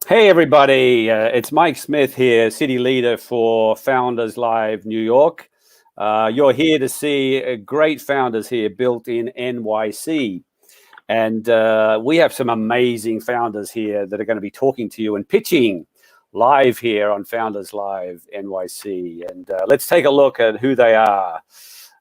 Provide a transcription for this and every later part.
Hey everybody, it's Mike Smith here, city leader for Founders Live New York. You're here to see great founders here built in NYC. And we have some amazing founders here that are going to be talking to you and pitching live here on Founders Live NYC. And let's take a look at who they are.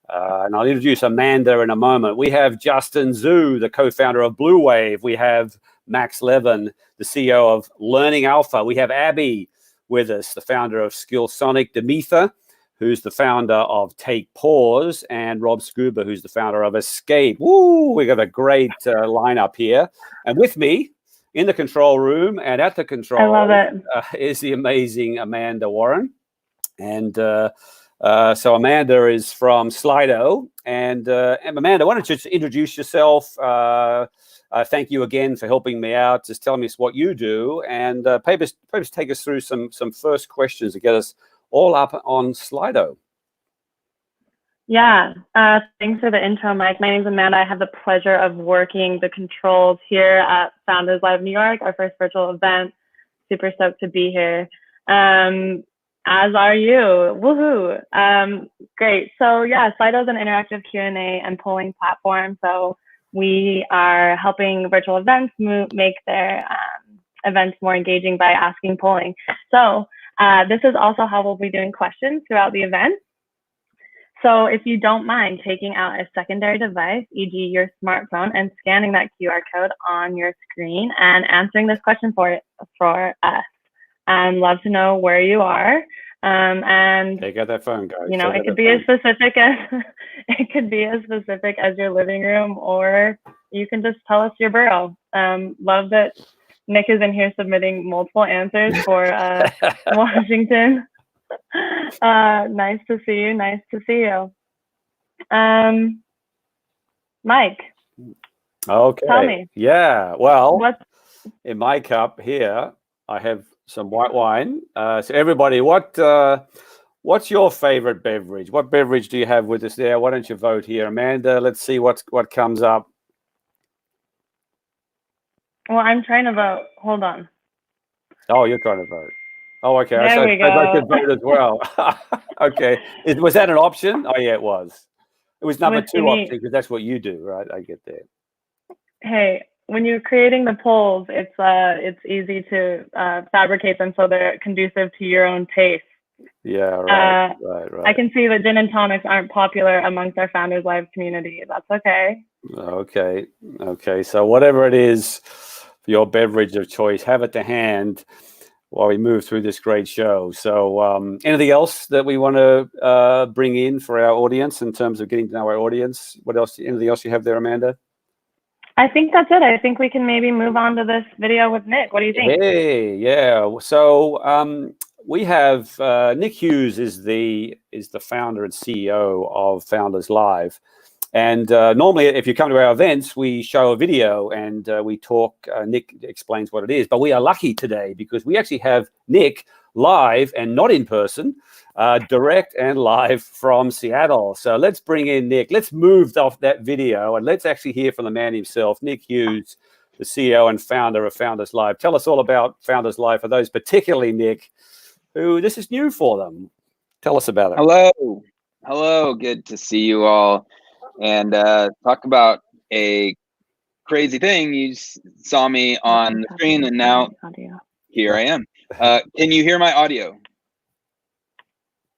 And I'll introduce Amanda in a moment. We have Justin Zhu, the co-founder of Blue Wave. We have Max Levin, the CEO of Learning Alpha. We have Abby with us, the founder of Skillsonic. Demetha, who's the founder of Take Pause, and Rob Scuba, who's the founder of Escape. Woo! We got a great lineup here. And with me in the control room and at the control, I love it. Is the amazing Amanda Warren. And so Amanda is from Slido. And Amanda, why don't you just introduce yourself? Thank you again for helping me out. Just tell me what you do, and perhaps take us through some first questions to get us all up on Slido. Yeah, thanks for the intro, Mike. My name is Amanda. I have the pleasure of working the controls here at Founders Live New York, our first virtual event. Super stoked to be here. As are you. Woohoo! Great. So yeah, Slido is an interactive Q&A and polling platform. So we are helping virtual events make their events more engaging by asking polling. So this is also how we'll be doing questions throughout the event. So if you don't mind taking out a secondary device, e.g. your smartphone, and scanning that QR code on your screen and answering this question for us. Love to know where you are. And take out that phone, guys. You know, it could be as specific as your living room, or you can just tell us your borough. Love that Nick is in here submitting multiple answers for Washington. Nice to see you. Nice to see you. Mike. Okay. Tell me. Yeah. Well, in my cup here, I have some white wine. So everybody, what's your favorite beverage? What beverage do you have with us there? Why don't you vote here, Amanda? Let's see what comes up. Well, I'm trying to vote. Hold on. Oh, you're trying to vote. Oh, okay. There we go. I could vote as well. Okay. Was that an option? Oh, yeah, it was. It was number 2 option because that's what you do, right? I get that. Hey, when you're creating the polls, it's easy to fabricate them so they're conducive to your own taste. Yeah, right. I can see that gin and tonics aren't popular amongst our Founders Live community. That's okay. Okay. So whatever it is, your beverage of choice, have it to hand while we move through this great show. So anything else that we want to bring in for our audience in terms of getting to know our audience? What else? Anything else you have there, Amanda? I think that's it. I think we can maybe move on to this video with Nick. What do you think? Hey, yeah. So we have Nick Hughes is the founder and CEO of Founders Live. And normally, if you come to our events, we show a video and we talk. Nick explains what it is. But we are lucky today because we actually have Nick live and not in person, direct and live from Seattle. So let's bring in Nick. Let's move off that video and let's actually hear from the man himself, Nick Hughes, the CEO and founder of Founders Live. Tell us all about Founders Live for those, particularly Nick, who this is new for them. Tell us about it. Hello. Good to see you all. And talk about a crazy thing. You saw me on the screen and now here I am. Can you hear my audio?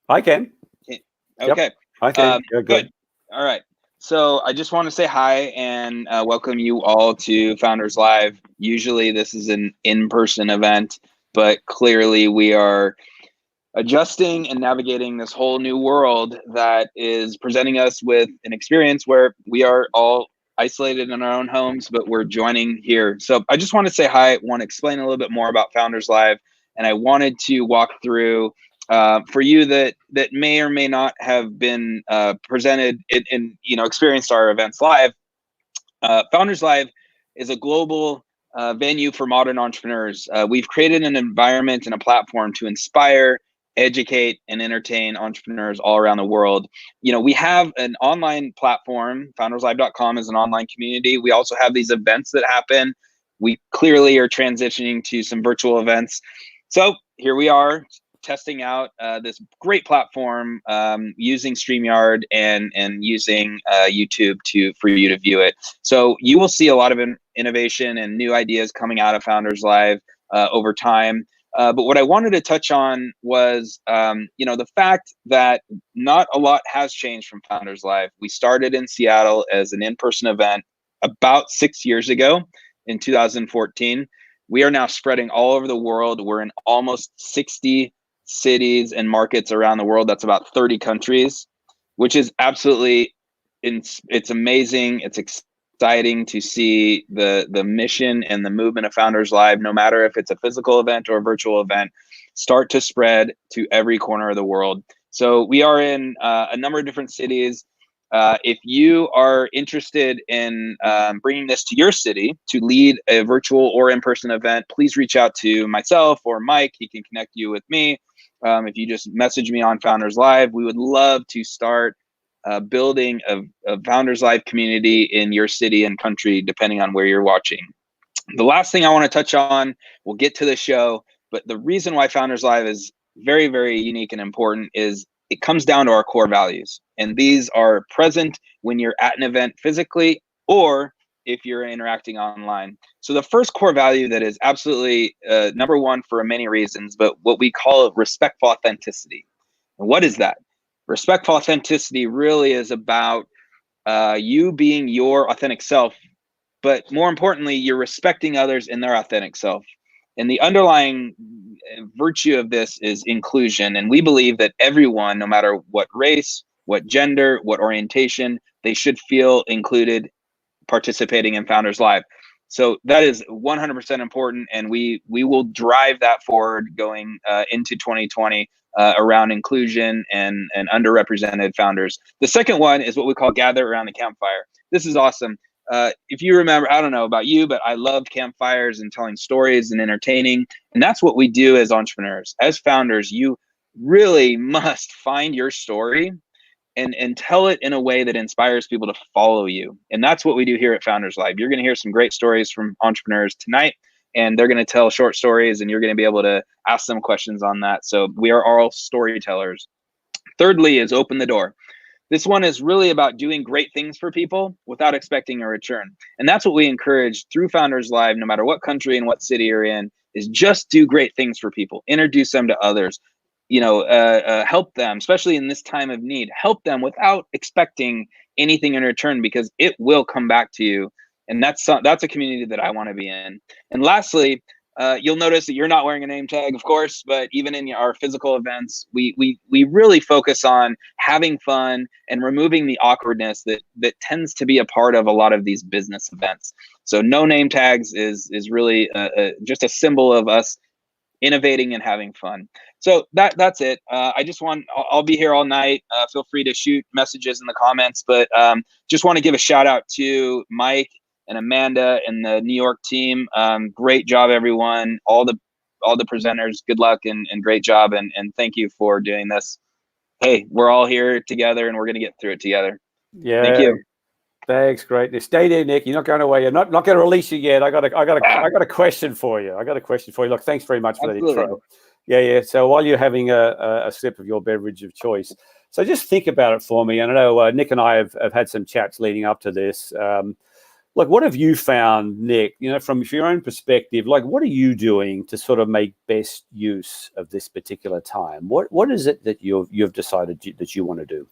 I can. Okay. Yep, I can. Good. All right. So I just want to say hi and welcome you all to Founders Live. Usually this is an in-person event, but clearly we are adjusting and navigating this whole new world that is presenting us with an experience where we are all isolated in our own homes, but we're joining here. So I just want to say hi, want to explain a little bit more about Founders Live, and I wanted to walk through for you that may or may not have been presented in experienced our events live. Founders Live is a global venue for modern entrepreneurs. We've created an environment and a platform to inspire, educate, and entertain entrepreneurs all around the world. We have an online platform. Founderslive.com is an online community. We also have these events that happen we clearly are transitioning to some virtual events. So here we are testing out this great platform using StreamYard and using YouTube for you to view it. So you will see a lot of innovation and new ideas coming out of Founders Live over time. But what I wanted to touch on was, the fact that not a lot has changed from Founders Live. We started in Seattle as an in-person event about 6 years ago in 2014. We are now spreading all over the world. We're in almost 60 cities and markets around the world. That's about 30 countries, which is absolutely, it's amazing. It's exciting to see the mission and the movement of Founders Live, no matter if it's a physical event or a virtual event, start to spread to every corner of the world. So we are in a number of different cities. If you are interested in bringing this to your city to lead a virtual or in-person event, please reach out to myself or Mike. He can connect you with me. If you just message me on Founders Live, we would love to start building a Founders Live community in your city and country, depending on where you're watching. The last thing I want to touch on, we'll get to the show, but the reason why Founders Live is very, very unique and important is it comes down to our core values. And these are present when you're at an event physically or if you're interacting online. So the first core value that is absolutely number one for many reasons, but what we call respectful authenticity. And what is that? Respectful authenticity really is about you being your authentic self, but more importantly, you're respecting others in their authentic self. And the underlying virtue of this is inclusion. And we believe that everyone, no matter what race, what gender, what orientation, they should feel included participating in Founders Live. So that is 100% important. And we will drive that forward going into 2020 around inclusion and underrepresented founders. The second one is what we call gather around the campfire. This is awesome. If you remember, I don't know about you, but I loved campfires and telling stories and entertaining. And that's what we do as entrepreneurs. As founders, you really must find your story and tell it in a way that inspires people to follow you. And that's what we do here at Founders Live. You're going to hear some great stories from entrepreneurs tonight, and they're going to tell short stories, and you're going to be able to ask them questions on that. So we are all storytellers. Thirdly is open the door. This one is really about doing great things for people without expecting a return. And that's what we encourage through Founders Live, no matter what country and what city you're in, is just do great things for people. Introduce them to others. Help them, especially in this time of need. Help them without expecting anything in return, because it will come back to you. And that's a community that I want to be in. And lastly, you'll notice that you're not wearing a name tag, of course, but even in our physical events, we really focus on having fun and removing the awkwardness that tends to be a part of a lot of these business events. So no name tags is really just a symbol of us innovating and having fun. So that's it. I'll be here all night. Feel free to shoot messages in the comments, but just want to give a shout out to Mike and Amanda and the New York team. Great job, everyone. All the presenters, good luck and great job. And thank you for doing this. Hey, we're all here together and we're going to get through it together. Yeah. Thank you. Thanks, great. Stay there, Nick. You're not going away. You're not going to release you yet. I got a question for you. Look, thanks very much for Absolutely. that intro. Yeah. So while you're having a sip of your beverage of choice, so just think about it for me. And I know Nick and I have had some chats leading up to this. Like, what have you found, Nick? From your own perspective, like, what are you doing to sort of make best use of this particular time? What is it that you've decided that you want to do?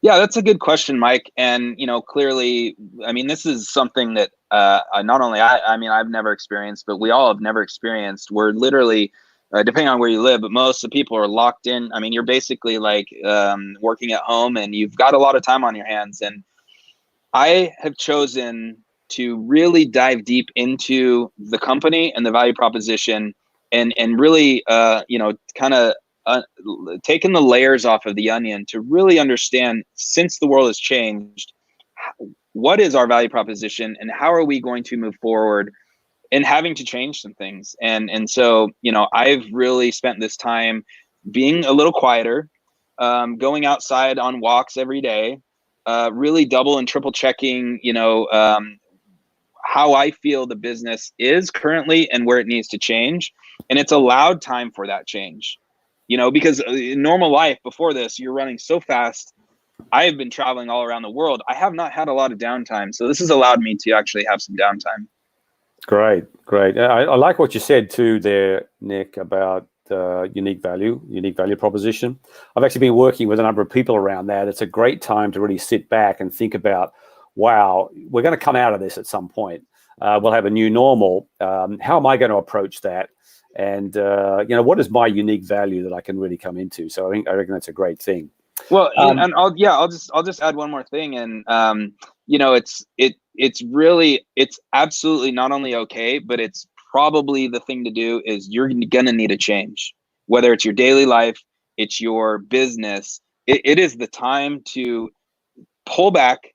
Yeah, that's a good question, Mike. And, clearly, I mean, this is something that not only I've never experienced, but we all have never experienced. We're literally, depending on where you live, but most of the people are locked in. I mean, you're basically like working at home and you've got a lot of time on your hands. And I have chosen to really dive deep into the company and the value proposition and really, kind of taking the layers off of the onion to really understand, since the world has changed, what is our value proposition and how are we going to move forward and having to change some things. And so, I've really spent this time being a little quieter, going outside on walks every day, really double and triple checking, how I feel the business is currently and where it needs to change. And it's allowed time for that change, because in normal life before this, you're running so fast. I have been traveling all around the world. I have not had a lot of downtime. So this has allowed me to actually have some downtime. Great. I like what you said too there, Nick, about unique value proposition. I've actually been working with a number of people around that. It's a great time to really sit back and think about, wow, we're going to come out of this at some point. We'll have a new normal. How am I going to approach that? And what is my unique value that I can really come into? So I reckon that's a great thing. Well, and I'll just add one more thing, and it's absolutely not only okay, but it's probably the thing to do. Is you're gonna need a change, whether it's your daily life, it's your business. It is the time to pull back,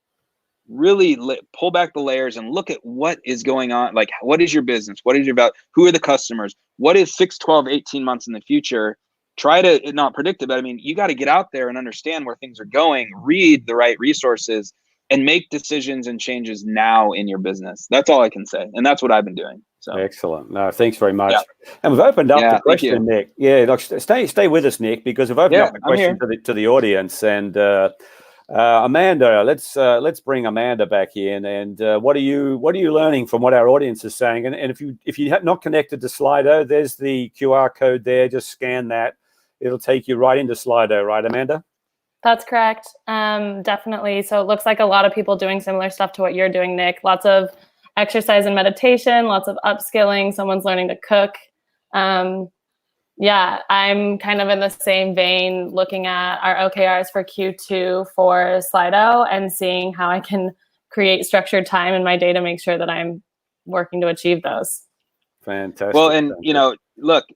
really pull back the layers and look at what is going on. Like, what is your business? What is your value? Who are the customers? What is 6, 12, 18 months in the future? Try to not predict it, but I mean, you got to get out there and understand where things are going, read the right resources, and make decisions and changes now in your business. That's all I can say. And that's what I've been doing. So excellent. No, thanks very much. Yeah. And we've opened up the Thank you. question, Nick. Yeah, look, stay with us, Nick, because we've opened up the question to the audience. And Amanda, let's bring Amanda back in. And what are you learning from what our audience is saying? And if you have not connected to Slido, there's the QR code there. Just scan that. It'll take you right into Slido, right, Amanda? That's correct. Definitely. So it looks like a lot of people doing similar stuff to what you're doing, Nick. Lots of exercise and meditation, lots of upskilling. Someone's learning to cook. Yeah, I'm kind of in the same vein, looking at our OKRs for Q2 for Slido and seeing how I can create structured time in my day to make sure that I'm working to achieve those. Fantastic. Well, and look,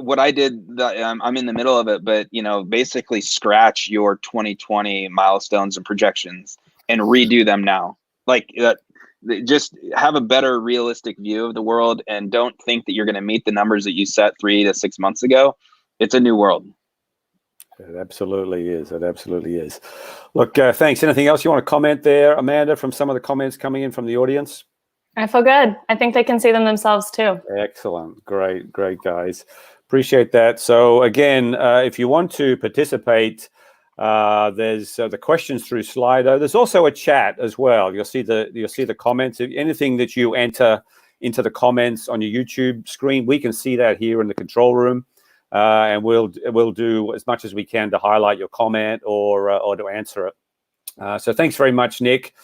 what I did, I'm in the middle of it, but basically scratch your 2020 milestones and projections and redo them now. Like just have a better realistic view of the world, and don't think that you're going to meet the numbers that you set 3 to 6 months ago. It's a new world. It absolutely is. Look, thanks. Anything else you want to comment there, Amanda, from some of the comments coming in from the audience? I feel good. I think they can see them themselves too. Excellent. Great, guys. Appreciate that. So again, if you want to participate, there's the questions through Slido. There's also a chat as well. You'll see the comments. If anything that you enter into the comments on your YouTube screen, we can see that here in the control room, and we'll do as much as we can to highlight your comment or to answer it. So thanks very much, Nick.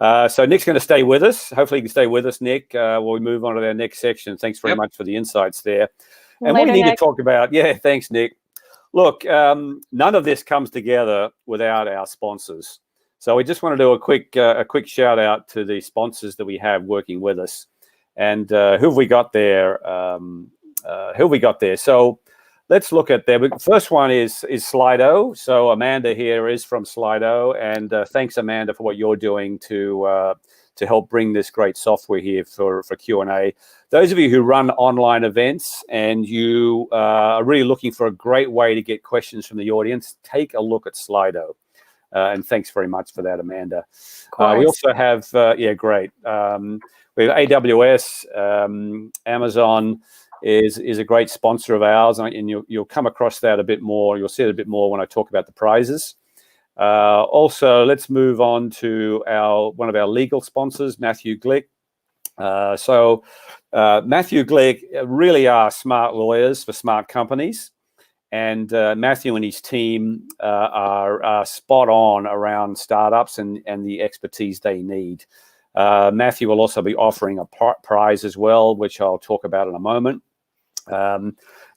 So Nick's going to stay with us. Hopefully, you can stay with us, Nick, while we move on to our next section. Thanks very much for the insights there. And Later, what we need Nick. to talk about, thanks, Nick. Look, none of this comes together without our sponsors. So we just want to do a quick shout out to the sponsors that we have working with us. And who have we got there? So let's look at there. First one is Slido. So Amanda here is from Slido, and thanks, Amanda, for what you're doing to help bring this great software here for Q&A. Those of you who run online events and you are really looking for a great way to get questions from the audience, take a look at Slido. And thanks very much for that, Amanda. We also have, great. We have AWS, Amazon is a great sponsor of ours, and you'll come across that a bit more. You'll see it a bit more when I talk about the prizes. Also, let's move on to one of our legal sponsors, Matthew Glick. Matthew Glick really are smart lawyers for smart companies, and Matthew and his team are spot on around startups and the expertise they need. Matthew will also be offering a prize as well, which I'll talk about in a moment.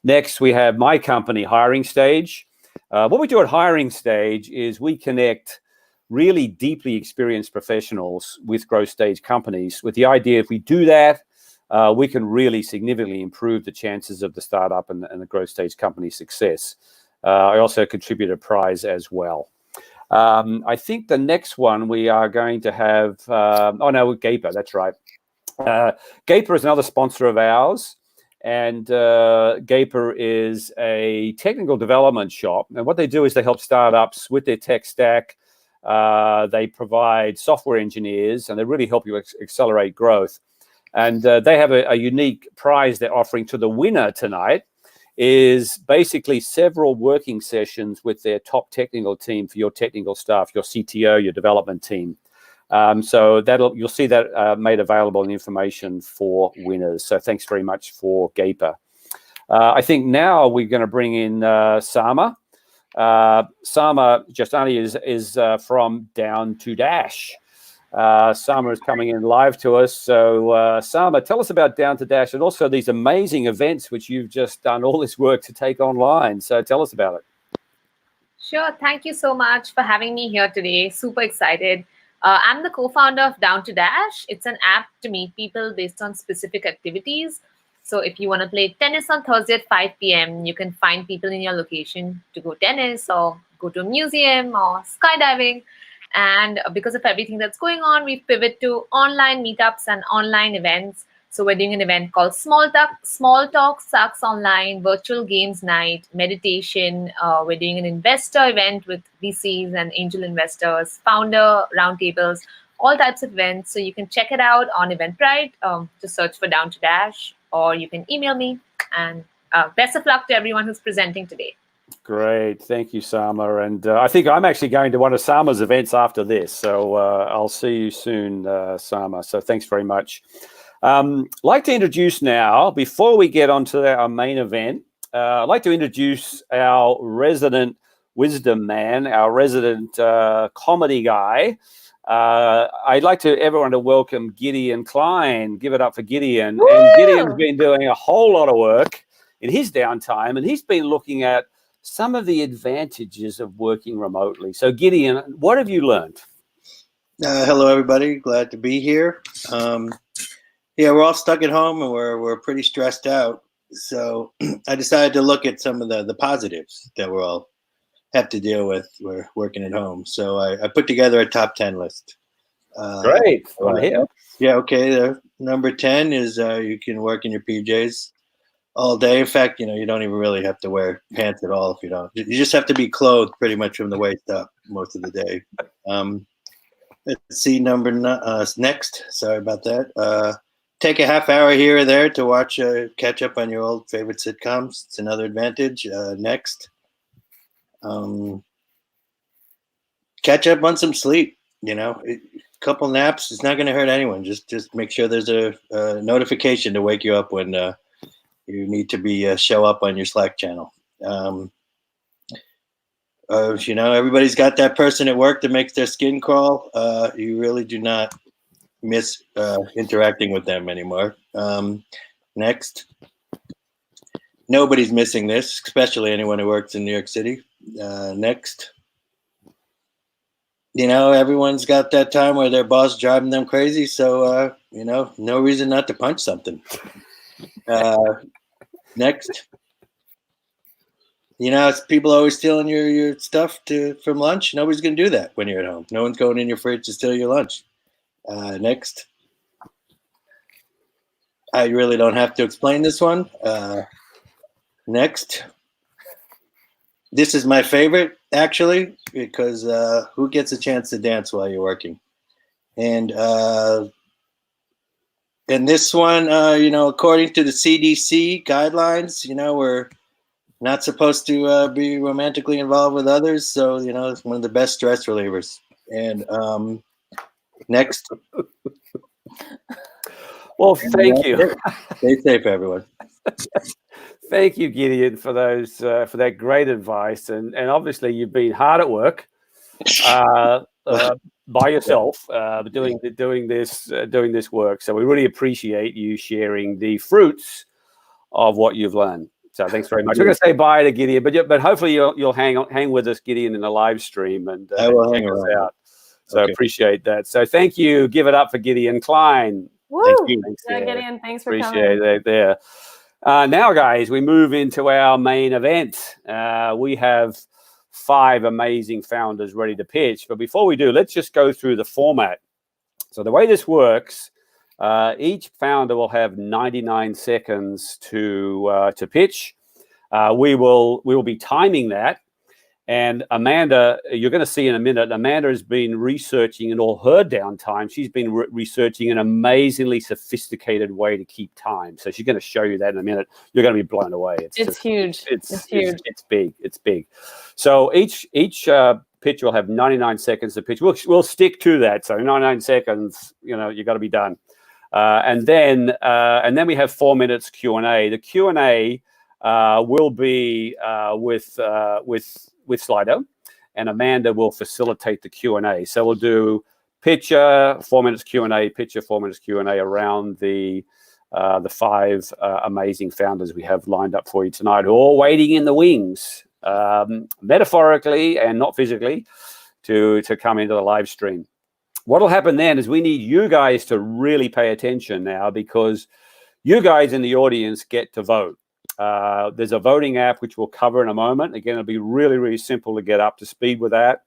Next, we have my company, Hiring Stage. What we do at Hiring Stage is we connect really deeply experienced professionals with growth stage companies with the idea if we do that, we can really significantly improve the chances of the startup and the growth stage company success. I also contribute a prize as well. I think the next one we are going to have, Gaper, that's right. Gaper is another sponsor of ours. And Gaper is a technical development shop. And what they do is they help startups with their tech stack, They provide software engineers, and they really help you accelerate growth. And they have a unique prize they're offering to the winner tonight, is basically several working sessions with their top technical team for your technical staff, your CTO, your development team. So you'll see that made available in information for winners. So thanks very much for GAPR. I think now we're going to bring in Sama. Sama just only is from Down to Dash. Sama is coming in live to us. So Sama, tell us about Down to Dash and also these amazing events which you've just done all this work to take online. So tell us about it. Sure. Thank you so much for having me here today. Super excited. I'm the co-founder of Down to Dash. It's an app to meet people based on specific activities. So if you want to play tennis on Thursday at 5 p.m., you can find people in your location to go tennis or go to a museum or skydiving. And because of everything that's going on, we've pivoted to online meetups and online events. So we're doing an event called Small Talk Sucks Online, Virtual Games Night, Meditation. We're doing an investor event with VCs and angel investors, founder roundtables, all types of events. So you can check it out on Eventbrite. Just search for Down to Dash, or you can email me. And best of luck to everyone who's presenting today. Great. Thank you, Sama. And I think I'm actually going to one of Sama's events after this. So I'll see you soon, Sama. So thanks very much. I'd like to introduce now, before we get on to our main event, I'd like to introduce our resident wisdom man, our resident comedy guy. I'd like everyone to welcome Gideon Klein. Give it up for Gideon. Woo! And Gideon's been doing a whole lot of work in his downtime, and he's been looking at some of the advantages of working remotely. So Gideon, what have you learned? Hello, everybody. Glad to be here. Yeah, we're all stuck at home and we're pretty stressed out. So I decided to look at some of the positives that we all have to deal with. We're working at home. So I put together a top 10 list. Great. Yeah, okay. Number 10 is you can work in your PJs all day. In fact, you don't even really have to wear pants at all if you don't. You just have to be clothed pretty much from the waist up most of the day. Let's see, next. Sorry about that. Take a half hour here or there to watch, catch up on your old favorite sitcoms. It's another advantage. Next. Catch up on some sleep. A couple naps. It's not going to hurt anyone. Just make sure there's a notification to wake you up when you need to be show up on your Slack channel. Everybody's got that person at work that makes their skin crawl. You really do not miss interacting with them anymore. Next. Nobody's missing this, especially anyone who works in New York City. Next. Everyone's got that time where their boss is driving them crazy. So, no reason not to punch something. Next. It's people always stealing your stuff from lunch. Nobody's going to do that when you're at home. No one's going in your fridge to steal your lunch. Next. I really don't have to explain this one. Next. This is my favorite, actually, because who gets a chance to dance while you're working? And this one, according to the CDC guidelines, we're not supposed to be romantically involved with others. So, it's one of the best stress relievers. And next. Well, thank you. Stay safe, everyone. Thank you, Gideon, for those for that great advice. And obviously, you've been hard at work by yourself doing this work. So we really appreciate you sharing the fruits of what you've learned. So thanks very much. We're going to say bye to Gideon, but hopefully you'll hang with us, Gideon, in the live stream and I will hang check us around. out. So appreciate that. So thank you. Give it up for Gideon Klein. Woo! Thank you. Yeah, Gideon, thanks for Appreciate coming. it there. Now, guys, we move into our main event. We have 5 amazing founders ready to pitch. But before we do, let's just go through the format. So the way this works, each founder will have 99 seconds to pitch. We will be timing that. And Amanda, you're going to see in a minute, Amanda has been researching in all her downtime. She's been researching an amazingly sophisticated way to keep time. So she's going to show you that in a minute. You're going to be blown away. It's huge. It's huge. It's big. It's big. So each pitch will have 99 seconds to pitch. We'll stick to that. So 99 seconds, you got to be done. And then we have 4 minutes Q&A. The Q&A will be with Slido, and Amanda will facilitate the Q&A. So we'll do pitcher, 4 minutes Q&A, pitcher, 4 minutes Q&A around the 5 amazing founders we have lined up for you tonight, who are all waiting in the wings, metaphorically and not physically, to come into the live stream. What will happen then is we need you guys to really pay attention now, because you guys in the audience get to vote. There's a voting app which we'll cover in a moment. Again, it'll be really, really simple to get up to speed with that.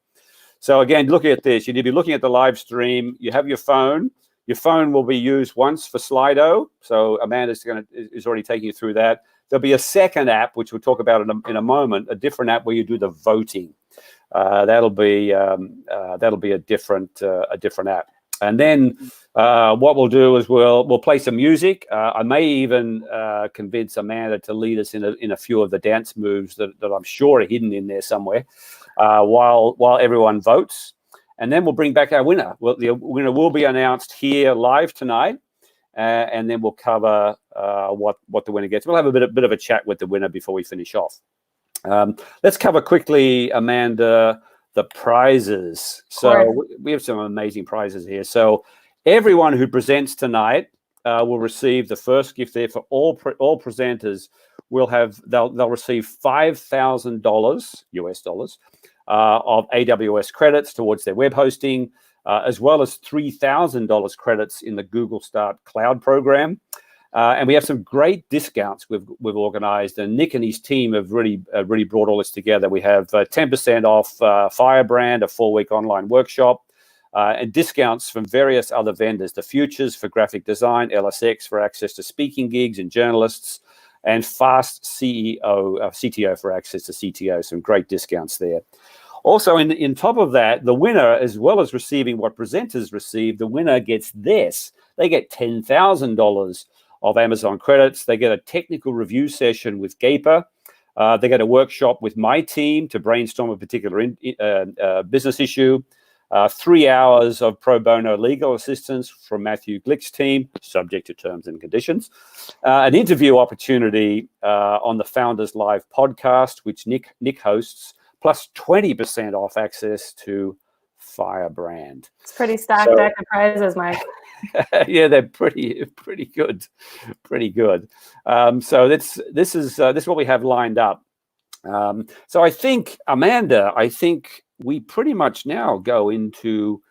So again, look at this. You need to be looking at the live stream. You have your phone. Your phone will be used once for Slido. So Amanda is already taking you through that. There'll be a second app, which we'll talk about in a moment, a different app where you do the voting. That'll be a different app. And then what we'll do is we'll play some music. I may even convince Amanda to lead us in a few of the dance moves that I'm sure are hidden in there somewhere, while everyone votes. And then we'll bring back our winner. Well, the winner will be announced here live tonight, and then we'll cover what the winner gets. We'll have a bit of a chat with the winner before we finish off. Let's cover quickly, Amanda, the prizes. So we have some amazing prizes here. So everyone who presents tonight will receive the first gift there. For all presenters, they'll receive $5,000 US dollars of AWS credits towards their web hosting, as well as $3,000 credits in the Google Start Cloud program. And we have some great discounts we've organized, and Nick and his team have really brought all this together. We have 10% off Firebrand, a 4-week online workshop, and discounts from various other vendors, the Futures for graphic design, LSX for access to speaking gigs and journalists, and Fast CTO for access to CTO. Some great discounts there. Also, in top of that, the winner, as well as receiving what presenters receive, the winner gets this. They get $10,000 of Amazon credits. They get a technical review session with Gaper. They get a workshop with my team to brainstorm a particular business issue. 3 hours of pro bono legal assistance from Matthew Glick's team, subject to terms and conditions. An interview opportunity on the Founders Live podcast, which Nick hosts, plus 20% off access to Firebrand. It's pretty stacked deck of prizes, Mike. Yeah, they're pretty good, So this is what we have lined up. So I think, Amanda, we pretty much now go into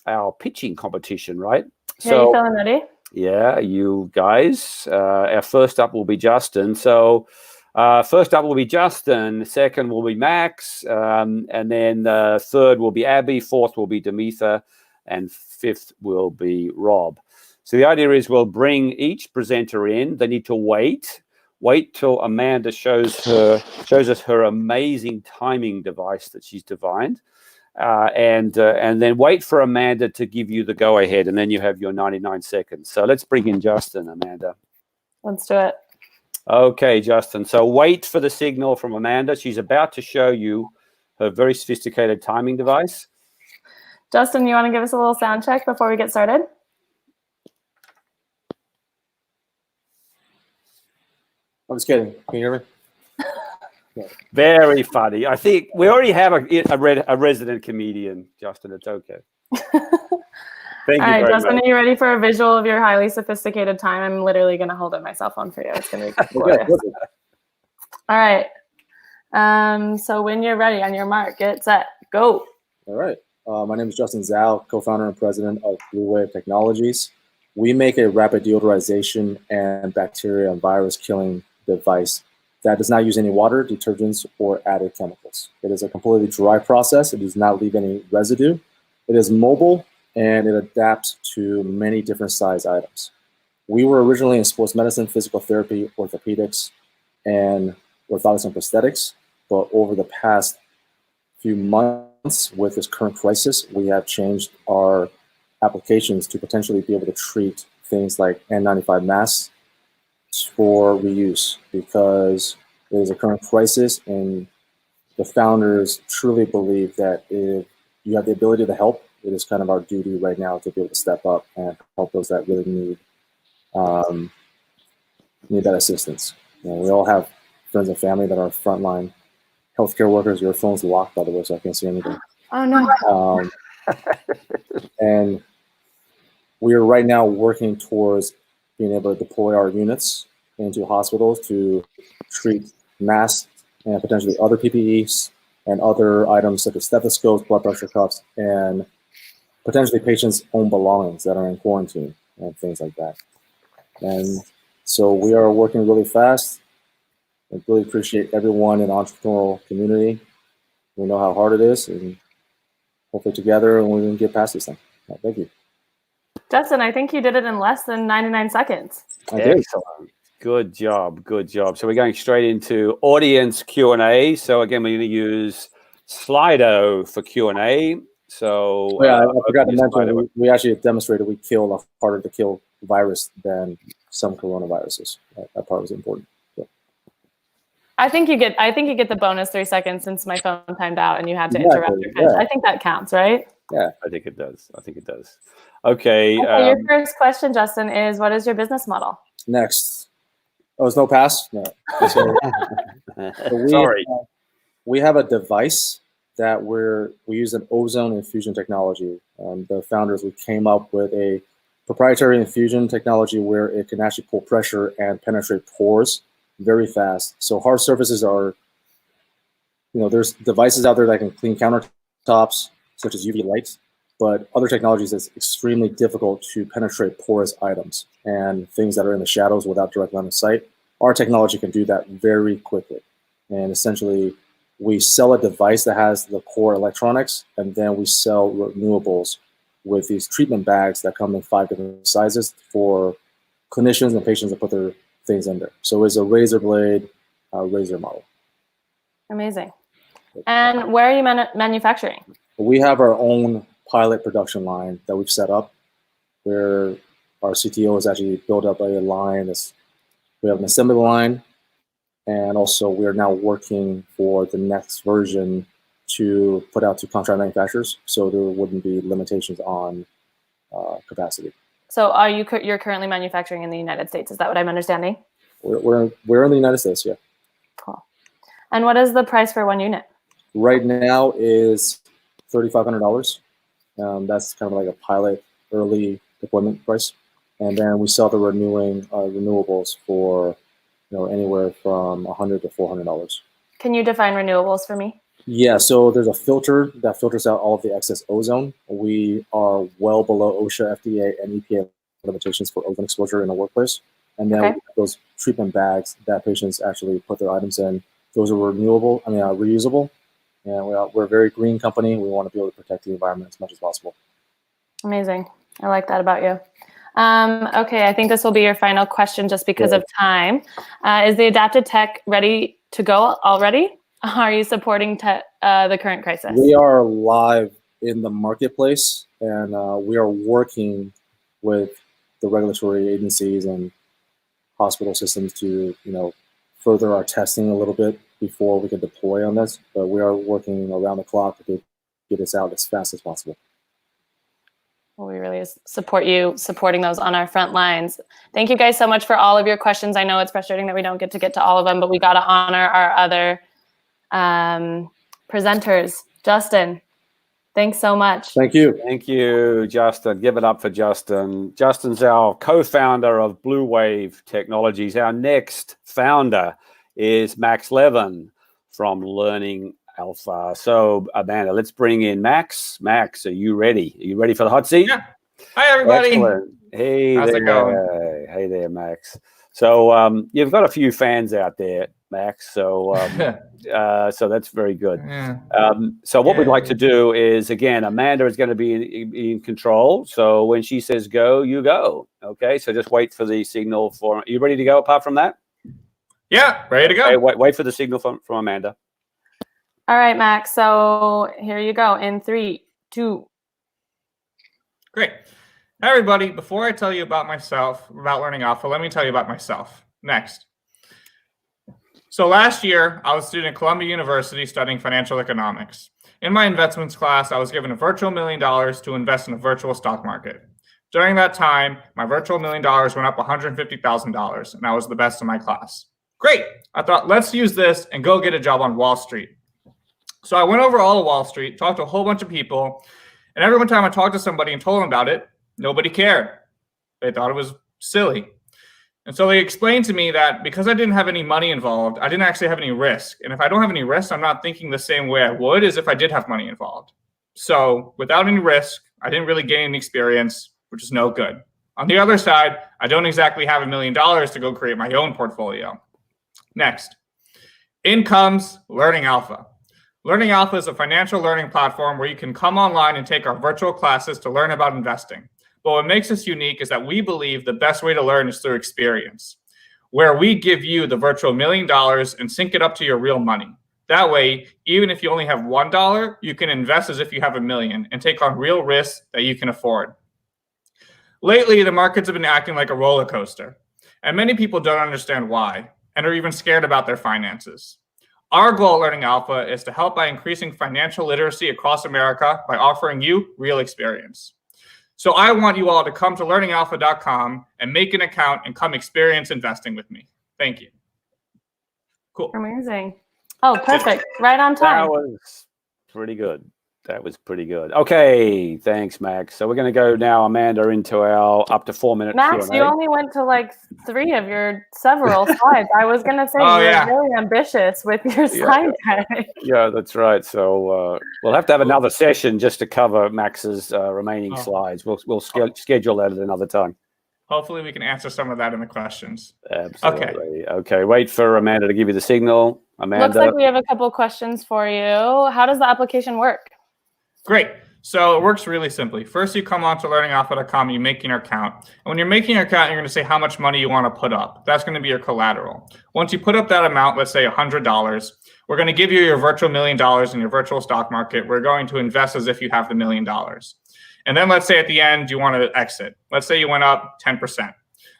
our pitching competition, right? Yeah, you feeling ready? Yeah, you guys. Our first up will be Justin. So first up will be Justin. Second will be Max, and then third will be Abby. Fourth will be Demetha, and fifth will be Rob. So the idea is we'll bring each presenter in. They need to wait till Amanda shows us her amazing timing device that she's designed, and then wait for Amanda to give you the go ahead, and then you have your 99 seconds. So let's bring in Justin, Amanda. Let's do it. Okay, Justin. So wait for the signal from Amanda. She's about to show you her very sophisticated timing device. Justin, you want to give us a little sound check before we get started? I'm just kidding. Can you hear me? Yeah. Very funny. I think we already have a resident comedian, Justin. It's okay. Thank you. All right, Justin, much. are you ready for a visual of your highly sophisticated time? I'm literally going to hold up my cell phone for you. It's going to be glorious. All right. So when you're ready, on your mark, get set, go. All right. My name is Justin Zhao, co-founder and president of Blue Wave Technologies. We make a rapid deodorization and bacteria and virus killing device that does not use any water, detergents, or added chemicals. It is a completely dry process. It does not leave any residue. It is mobile, and it adapts to many different size items. We were originally in sports medicine, physical therapy, orthopedics, and orthotics and prosthetics. But over the past few months with this current crisis, we have changed our applications to potentially be able to treat things like N95 masks for reuse, because it is a current crisis, and the founders truly believe that if you have the ability to help, it is kind of our duty right now to be able to step up and help those that really need that assistance. We all have friends and family that are frontline healthcare workers. Your phone's locked, by the way, so I can't see anything. Oh no. And we are right now working towards being able to deploy our units into hospitals to treat masks and potentially other PPEs and other items such as stethoscopes, blood pressure cuffs, and potentially patients' own belongings that are in quarantine and things like that. And so we are working really fast. I really appreciate everyone in the entrepreneurial community. We know how hard it is, and hopefully together we can get past this thing. Thank you. Justin, I think you did it in less than 99 seconds. I did. Excellent. Good job. Good job. So we're going straight into audience Q&A. So again, we're going to use Slido for Q&A. So yeah, I forgot to mention, we actually demonstrated we kill a harder to kill virus than some coronaviruses. That part was important. So. I think you get the bonus 3 seconds since my phone timed out and you had to interrupt your pitch. Yeah. I think that counts, right? Yeah, I think it does. Okay. Your first question, Justin, is what is your business model? Next. Oh, it's no pass? No. So Sorry. We have a device that we use an ozone infusion technology. The founders, we came up with a proprietary infusion technology where it can actually pull pressure and penetrate pores very fast. So hard surfaces are, there's devices out there that can clean countertops, such as UV lights, but other technologies, it's extremely difficult to penetrate porous items and things that are in the shadows without direct line of sight. Our technology can do that very quickly. And essentially, we sell a device that has the core electronics, and then we sell renewables with these treatment bags that come in 5 different sizes for clinicians and patients to put their things in there. So it's a razor blade, razor model. Amazing. And where are you manufacturing? We have our own pilot production line that we've set up, where our CTO has actually built up a line. We have an assembly line, and also we're now working for the next version to put out to contract manufacturers, so there wouldn't be limitations on capacity. So you're currently manufacturing in the United States? Is that what I'm understanding? We're in the United States, yeah. Cool. And what is the price for one unit? Right now is $3,500. That's kind of like a pilot early deployment price, and then we sell the renewables for anywhere from $100 to $400. Can you define renewables for me? Yeah, so there's a filter that filters out all of the excess ozone. We are well below OSHA, FDA, and EPA limitations for ozone exposure in the workplace. And then we have those treatment bags that patients actually put their items in. Those are reusable. And we're a very green company. We want to be able to protect the environment as much as possible. Amazing. I like that about you. Okay, I think this will be your final question just because of time. Is the adapted tech ready to go already? Are you supporting the current crisis? We are live in the marketplace, and we are working with the regulatory agencies and hospital systems to, further our testing a little bit before we can deploy on this. But we are working around the clock to get this out as fast as possible. Well, we really support you supporting those on our front lines. Thank you guys so much for all of your questions. I know it's frustrating that we don't get to all of them, but we got to honor our other presenters. Justin, thanks so much. Thank you. Thank you, Justin. Give it up for Justin. Justin's our co-founder of Blue Wave Technologies. Our next founder is Max Levin from Learning Alpha. So, Amanda, let's bring in Max. Max, are you ready? Are you ready for the hot seat? Yeah. Hi, everybody. Excellent. Hey, how's it going? Hey there, Max. So you've got a few fans out there, Max. So so that's very good. Yeah. So what we'd like to do is, again, Amanda is going to be in control. So when she says go, you go. Okay. So just wait for the signal for. Are you ready to go? Apart from that? Yeah, ready to go. Okay, wait for the signal from Amanda. All right, Max. So here you go in 3, 2. Great. Hi, everybody. Before I tell you about myself, about Learning Alpha, let me tell you about myself. Next. So last year, I was a student at Columbia University studying financial economics. In my investments class, I was given a virtual $1 million to invest in a virtual stock market. During that time, my virtual $1 million went up $150,000, and I was the best in my class. Great. I thought, let's use this and go get a job on Wall Street. So I went over all of Wall Street, talked to a whole bunch of people, and every one time I talked to somebody and told them about it, nobody cared. They thought it was silly. And so they explained to me that because I didn't have any money involved, I didn't actually have any risk. And if I don't have any risk, I'm not thinking the same way I would as if I did have money involved. So without any risk, I didn't really gain any experience, which is no good. On the other side, I don't exactly have $1 million to go create my own portfolio. Next, in comes Learning Alpha. Learning Alpha is a financial learning platform where you can come online and take our virtual classes to learn about investing. But what makes us unique is that we believe the best way to learn is through experience, where we give you the virtual $1 million and sync it up to your real money. That way, even if you only have $1, you can invest as if you have $1 million and take on real risks that you can afford. Lately, the markets have been acting like a roller coaster, and many people don't understand why and are even scared about their finances. Our goal at Learning Alpha is to help by increasing financial literacy across America by offering you real experience. So I want you all to come to learningalpha.com and make an account and come experience investing with me. Thank you. Cool. Amazing. Oh, perfect. Right on time. That was pretty good. That was pretty good. Okay, thanks, Max. So we're going to go now, Amanda, into our up to 4-minute Max, Q&A. you only went to like 3 of your several slides. I was going to say Oh, you're yeah. really ambitious with your slide deck. Yeah, that's right. So we'll have to have another session just to cover Max's remaining slides. We'll schedule that at another time. Hopefully we can answer some of that in the questions. Absolutely. Okay, wait for Amanda to give you the signal. Amanda. Looks like we have a couple questions for you. How does the application work? Great. So it works really simply. First, you come on to learningalpha.com, you make your account. And when you're making your account, you're going to say how much money you want to put up. That's going to be your collateral. Once you put up that amount, let's say $100, we're going to give you your virtual $1 million in your virtual stock market. We're going to invest as if you have the $1 million. And then let's say at the end, you want to exit. Let's say you went up 10%.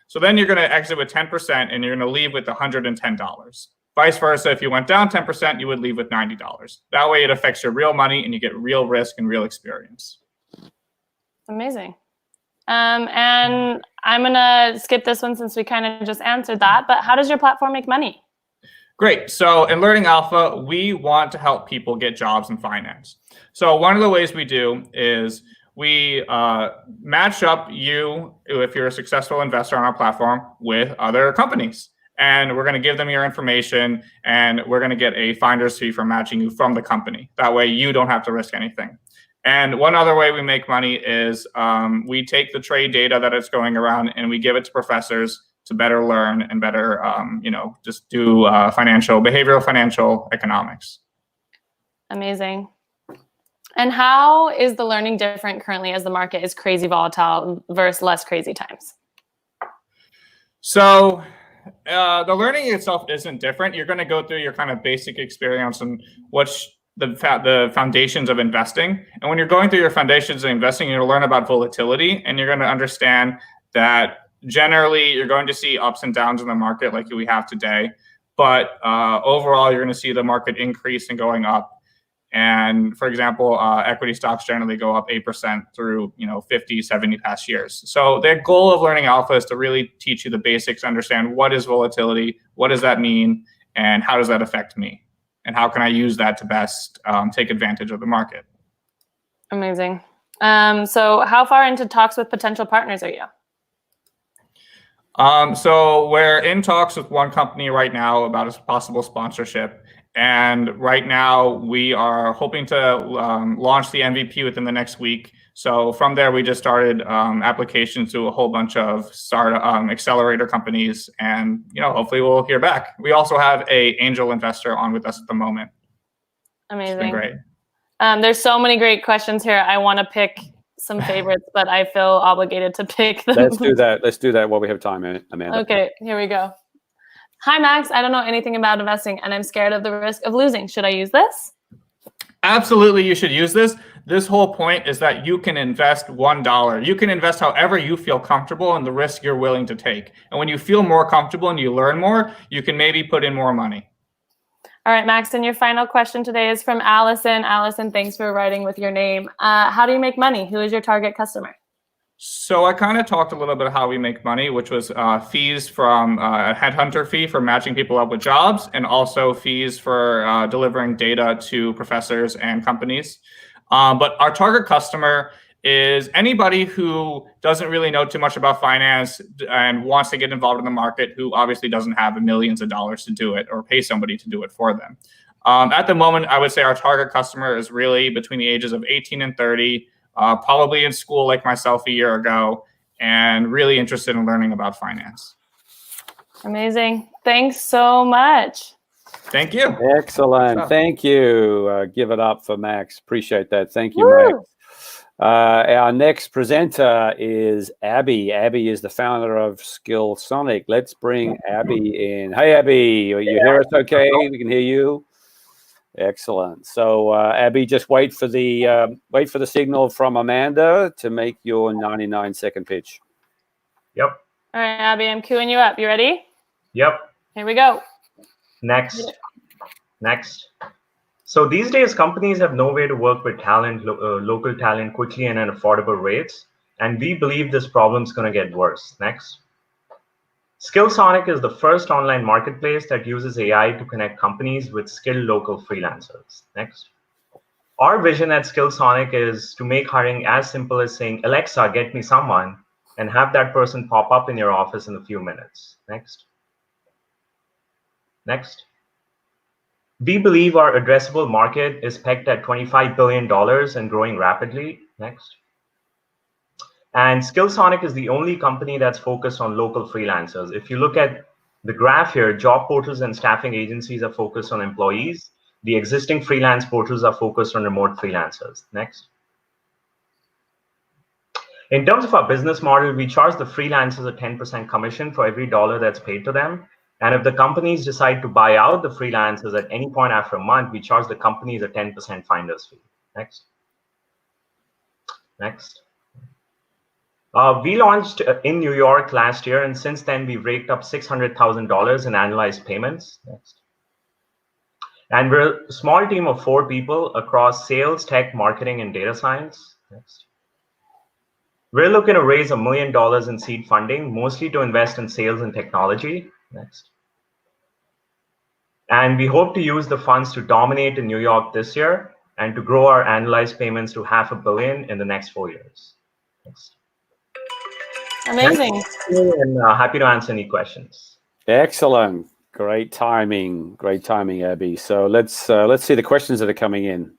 So then you're going to exit with 10% and you're going to leave with $110. Vice versa, if you went down 10%, you would leave with $90. That way it affects your real money and you get real risk and real experience. Amazing. And I'm going to skip this one since we kind of just answered that. But how does your platform make money? Great. So in Learning Alpha, we want to help people get jobs in finance. So one of the ways we do is we match up you, if you're a successful investor on our platform, with other companies. And we're going to give them your information, and we're going to get a finder's fee for matching you from the company. That way you don't have to risk anything. And one other way we make money is we take the trade data that is going around and we give it to professors to better learn and better, just do behavioral financial economics. Amazing. And how is the learning different currently as the market is crazy volatile versus less crazy times? So the learning itself isn't different. You're going to go through your kind of basic experience and what's the foundations of investing. And when you're going through your foundations of investing, you're going to learn about volatility, and you're going to understand that generally you're going to see ups and downs in the market like we have today. But overall, you're going to see the market increase and going up. And for example, equity stocks generally go up 8% through 50, 70 past years. So the goal of Learning Alpha is to really teach you the basics, understand what is volatility, what does that mean, and how does that affect me, and how can I use that to best take advantage of the market. Amazing. So how far into talks with potential partners are you? So we're in talks with one company right now about a possible sponsorship. And right now we are hoping to launch the MVP within the next week. So from there, we just started applications to a whole bunch of accelerator companies, and hopefully we'll hear back. We also have an angel investor on with us at the moment. Amazing. It's been great. There's so many great questions here. I want to pick some favorites, but I feel obligated to pick them. Let's do that. Let's do that while we have time, Amanda. Okay, here we go. Hi, Max. I don't know anything about investing, and I'm scared of the risk of losing. Should I use this? Absolutely, you should use this. This whole point is that you can invest $1. You can invest however you feel comfortable and the risk you're willing to take. And when you feel more comfortable and you learn more, you can maybe put in more money. All right, Max, and your final question today is from Allison. Allison, thanks for writing with your name. How do you make money? Who is your target customer? So I kind of talked a little bit how we make money, which was fees from a headhunter fee for matching people up with jobs, and also fees for delivering data to professors and companies. But our target customer is anybody who doesn't really know too much about finance and wants to get involved in the market, who obviously doesn't have millions of dollars to do it or pay somebody to do it for them. At the moment, I would say our target customer is really between the ages of 18 and 30, probably in school like myself a year ago, and really interested in learning about finance. Amazing. Thanks so much. Thank you. Excellent. Thank you. Give it up for Max. Appreciate that. Thank you, Woo! Max. Our next presenter is Abby. Abby is the founder of SkillSonic. Let's bring Abby in. Hey, Abby, you hear us okay? We can hear you. Excellent. So, Abby, just wait for the signal from Amanda to make your 99-second pitch. Yep. All right, Abby, I'm queuing you up. You ready? Yep. Here we go. Next. So these days, companies have no way to work with talent, local talent quickly and at affordable rates. And we believe this problem is going to get worse. Next. SkillSonic is the first online marketplace that uses AI to connect companies with skilled local freelancers. Next. Our vision at SkillSonic is to make hiring as simple as saying, Alexa, get me someone, and have that person pop up in your office in a few minutes. Next. We believe our addressable market is pegged at $25 billion and growing rapidly. Next. And SkillSonic is the only company that's focused on local freelancers. If you look at the graph here, job portals and staffing agencies are focused on employees. The existing freelance portals are focused on remote freelancers. Next. In terms of our business model, we charge the freelancers a 10% commission for every dollar that's paid to them. And if the companies decide to buy out the freelancers at any point after a month, we charge the companies a 10% finder's fee. Next. We launched in New York last year, and since then we've raked up $600,000 in annualized payments. Next. And we're a small team of 4 people across sales, tech, marketing, and data science. Next. We're looking to raise $1 million in seed funding, mostly to invest in sales and technology. Next. And we hope to use the funds to dominate in New York this year and to grow our annualized payments to $500 million in the next 4 years. Next. Amazing. And happy to answer any questions. Excellent. Great timing, Abby. So let's see the questions that are coming in,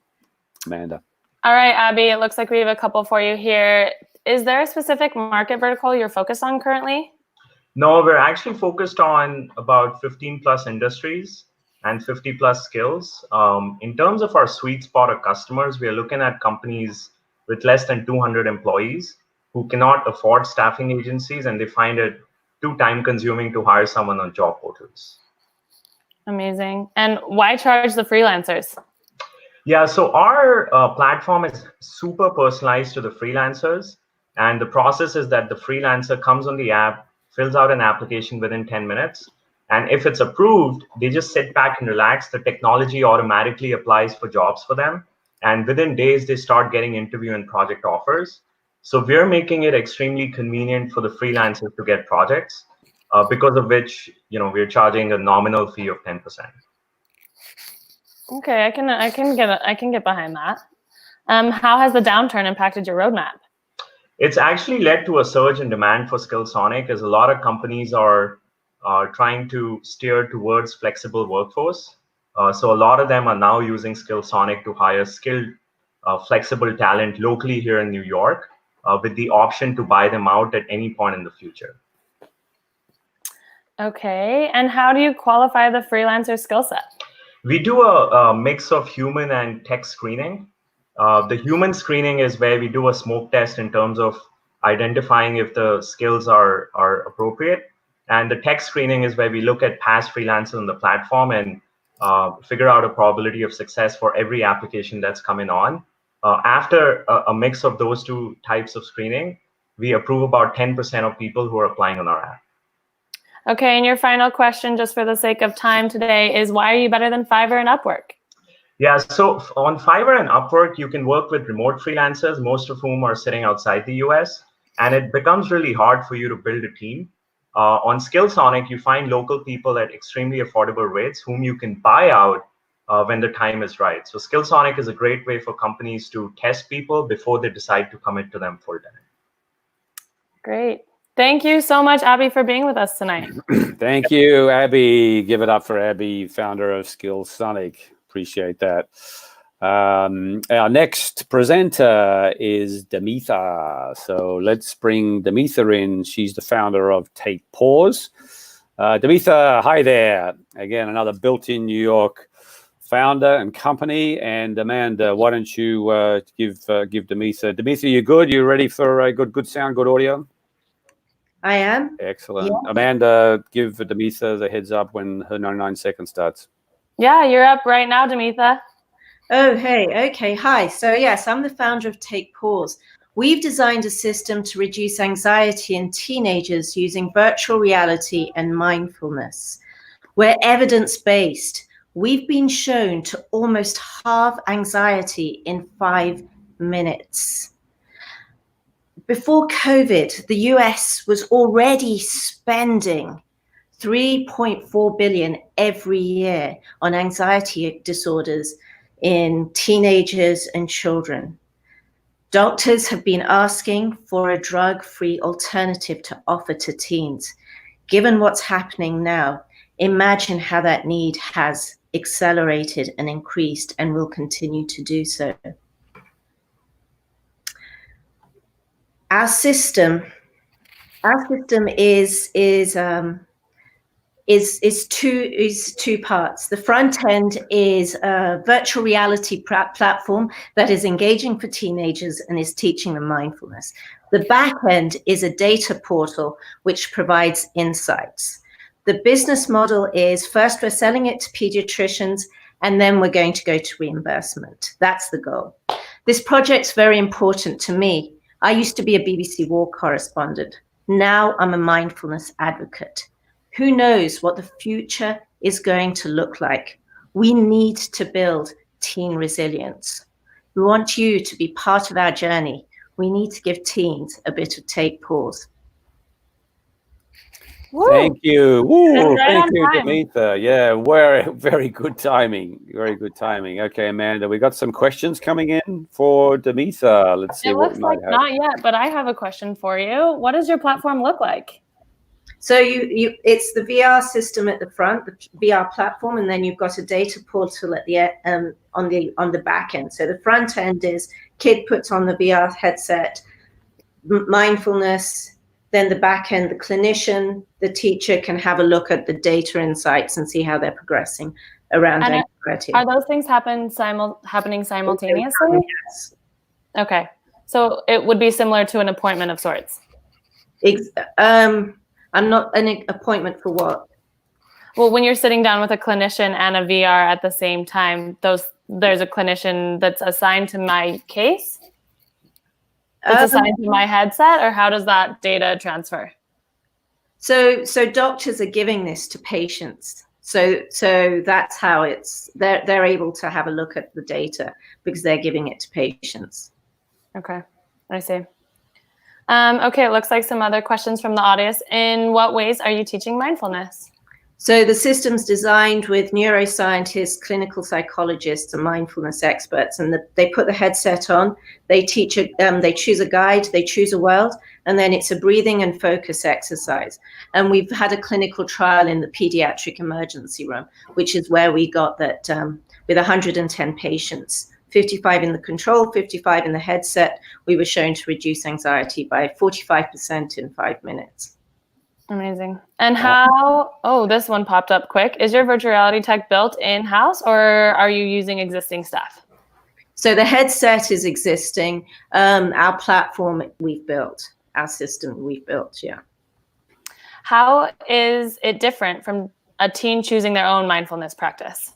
Amanda. All right, Abby, it looks like we have a couple for you here. Is there a specific market vertical you're focused on currently? No, we're actually focused on about 15 plus industries and 50 plus skills. In terms of our sweet spot of customers, we are looking at companies with less than 200 employees who cannot afford staffing agencies, and they find it too time consuming to hire someone on job portals. Amazing. And why charge the freelancers? Yeah, so our platform is super personalized to the freelancers. And the process is that the freelancer comes on the app, fills out an application within 10 minutes. And if it's approved, they just sit back and relax. The technology automatically applies for jobs for them. And within days, they start getting interview and project offers. So we're making it extremely convenient for the freelancers to get projects, because of which, we're charging a nominal fee of 10%. Okay, I can get behind that. How has the downturn impacted your roadmap? It's actually led to a surge in demand for SkillSonic, as a lot of companies are trying to steer towards flexible workforce. So a lot of them are now using SkillSonic to hire skilled, flexible talent locally here in New York, with the option to buy them out at any point in the future. Okay, and how do you qualify the freelancer skill set? We do a mix of human and tech screening. The human screening is where we do a smoke test in terms of identifying if the skills are appropriate. And the tech screening is where we look at past freelancers on the platform and figure out a probability of success for every application that's coming on. After a mix of those two types of screening, we approve about 10% of people who are applying on our app. Okay, and your final question, just for the sake of time today, is why are you better than Fiverr and Upwork? Yeah, so on Fiverr and Upwork, you can work with remote freelancers, most of whom are sitting outside the US, and it becomes really hard for you to build a team. On SkillSonic, you find local people at extremely affordable rates whom you can buy out when the time is right. So SkillSonic is a great way for companies to test people before they decide to commit to them full time. Great. Thank you so much, Abby, for being with us tonight. Thank you, Abby. Give it up for Abby, founder of SkillSonic. Appreciate that. Our next presenter is Demitha. So let's bring Demitha in. She's the founder of Take Pause. Demitha, hi there. Again, another built-in New York founder and company. And Amanda, why don't you give Demitha? Demitha, you good? You ready for a good sound, good audio? I am. Excellent. Yeah. Amanda, give Demitha the heads up when her 99 seconds starts. Yeah, you're up right now, Demitha. Oh, hey. Okay. Hi. So yes, I'm the founder of Take Pause. We've designed a system to reduce anxiety in teenagers using virtual reality and mindfulness. We're evidence-based. We've been shown to almost halve anxiety in 5 minutes. Before COVID, the US was already spending $3.4 billion every year on anxiety disorders in teenagers and children. Doctors have been asking for a drug-free alternative to offer to teens. Given what's happening now, imagine how that need has accelerated and increased and will continue to do so. Our system is two parts. The front end is a virtual reality platform that is engaging for teenagers and is teaching them mindfulness. The back end is a data portal which provides insights. The business model is first we're selling it to pediatricians and then we're going to go to reimbursement. That's the goal. This project's very important to me. I used to be a BBC war correspondent. Now I'm a mindfulness advocate. Who knows what the future is going to look like? We need to build teen resilience. We want you to be part of our journey. We need to give teens a bit of take pause. Woo. Thank you. Woo. Right Thank on you, time. Demitha. Yeah, very good timing. Very good timing. Okay, Amanda, we got some questions coming in for Demitha. Let's see It what looks we might like have. not yet, but I have a question for you. What does your platform look like? So it's the VR system at the front, the VR platform, and then you've got a data portal at the on the back end. So the front end is kid puts on the VR headset, mindfulness. Then the back end, the clinician, the teacher can have a look at the data insights and see how they're progressing around anxiety. Are those things happening simultaneously? Yes. Okay, so it would be similar to an appointment of sorts. I'm not an appointment for what? Well, when you're sitting down with a clinician and a VR at the same time, there's a clinician that's assigned to my case? It's assigned to my headset, or how does that data transfer? So doctors are giving this to patients. So that's how they're able to have a look at the data because they're giving it to patients. Okay, I see. Okay, it looks like some other questions from the audience. In what ways are you teaching mindfulness? So the system's designed with neuroscientists, clinical psychologists, and mindfulness experts, and they put the headset on. They they choose a guide, they choose a world, and then it's a breathing and focus exercise. And we've had a clinical trial in the pediatric emergency room, which is where we got that with 110 patients, 55 in the control, 55 in the headset. We were shown to reduce anxiety by 45% in 5 minutes. Amazing. And this one popped up quick. Is your virtual reality tech built in-house, or are you using existing stuff? So the headset is existing. Our platform we've built, our system we've built, yeah. How is it different from a teen choosing their own mindfulness practice?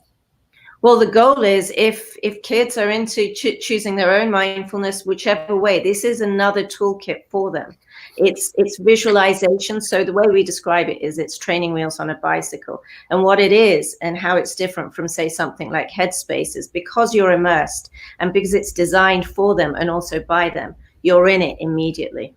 Well, the goal is if kids are into choosing their own mindfulness, whichever way, this is another toolkit for them. It's visualization. So the way we describe it is it's training wheels on a bicycle. And what it is and how it's different from, say, something like Headspace is because you're immersed and because it's designed for them and also by them, you're in it immediately.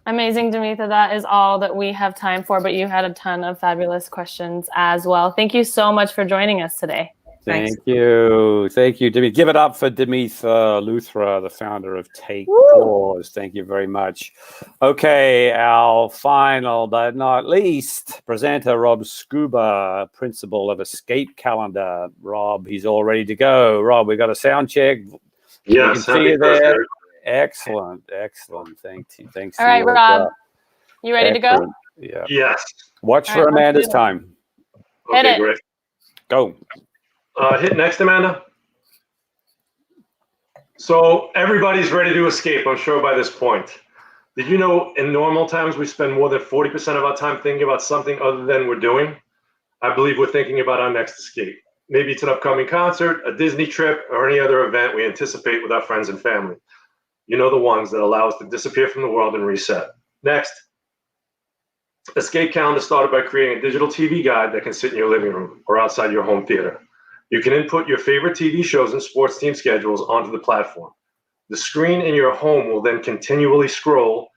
Amazing, Demetha. That is all that we have time for, but you had a ton of fabulous questions as well. Thank you so much for joining us today. Thanks. Thank you, Demetha. Give it up for Demetha Luthra, the founder of Take Pause. Thank you very much. Okay, our final but not least presenter, Rob Scuba, principal of Escape Calendar. Rob, he's all ready to go. Rob, we got a sound check. Yes, we can see you there. Thursday. Excellent. Thank you. Thanks. All right, Rob, you ready to go? Yeah. Yes. Watch All for right, Amanda's time. Hit Okay, it. great. Go. Hit next, Amanda. So everybody's ready to escape, I'm sure, by this point. Did you know in normal times we spend more than 40% of our time thinking about something other than we're doing? I believe we're thinking about our next escape. Maybe it's an upcoming concert, a Disney trip, or any other event we anticipate with our friends and family. You know, the ones that allow us to disappear from the world and reset. Next, Escape Calendar started by creating a digital TV guide that can sit in your living room or outside your home theater. You can input your favorite TV shows and sports team schedules onto the platform. The screen in your home will then continually scroll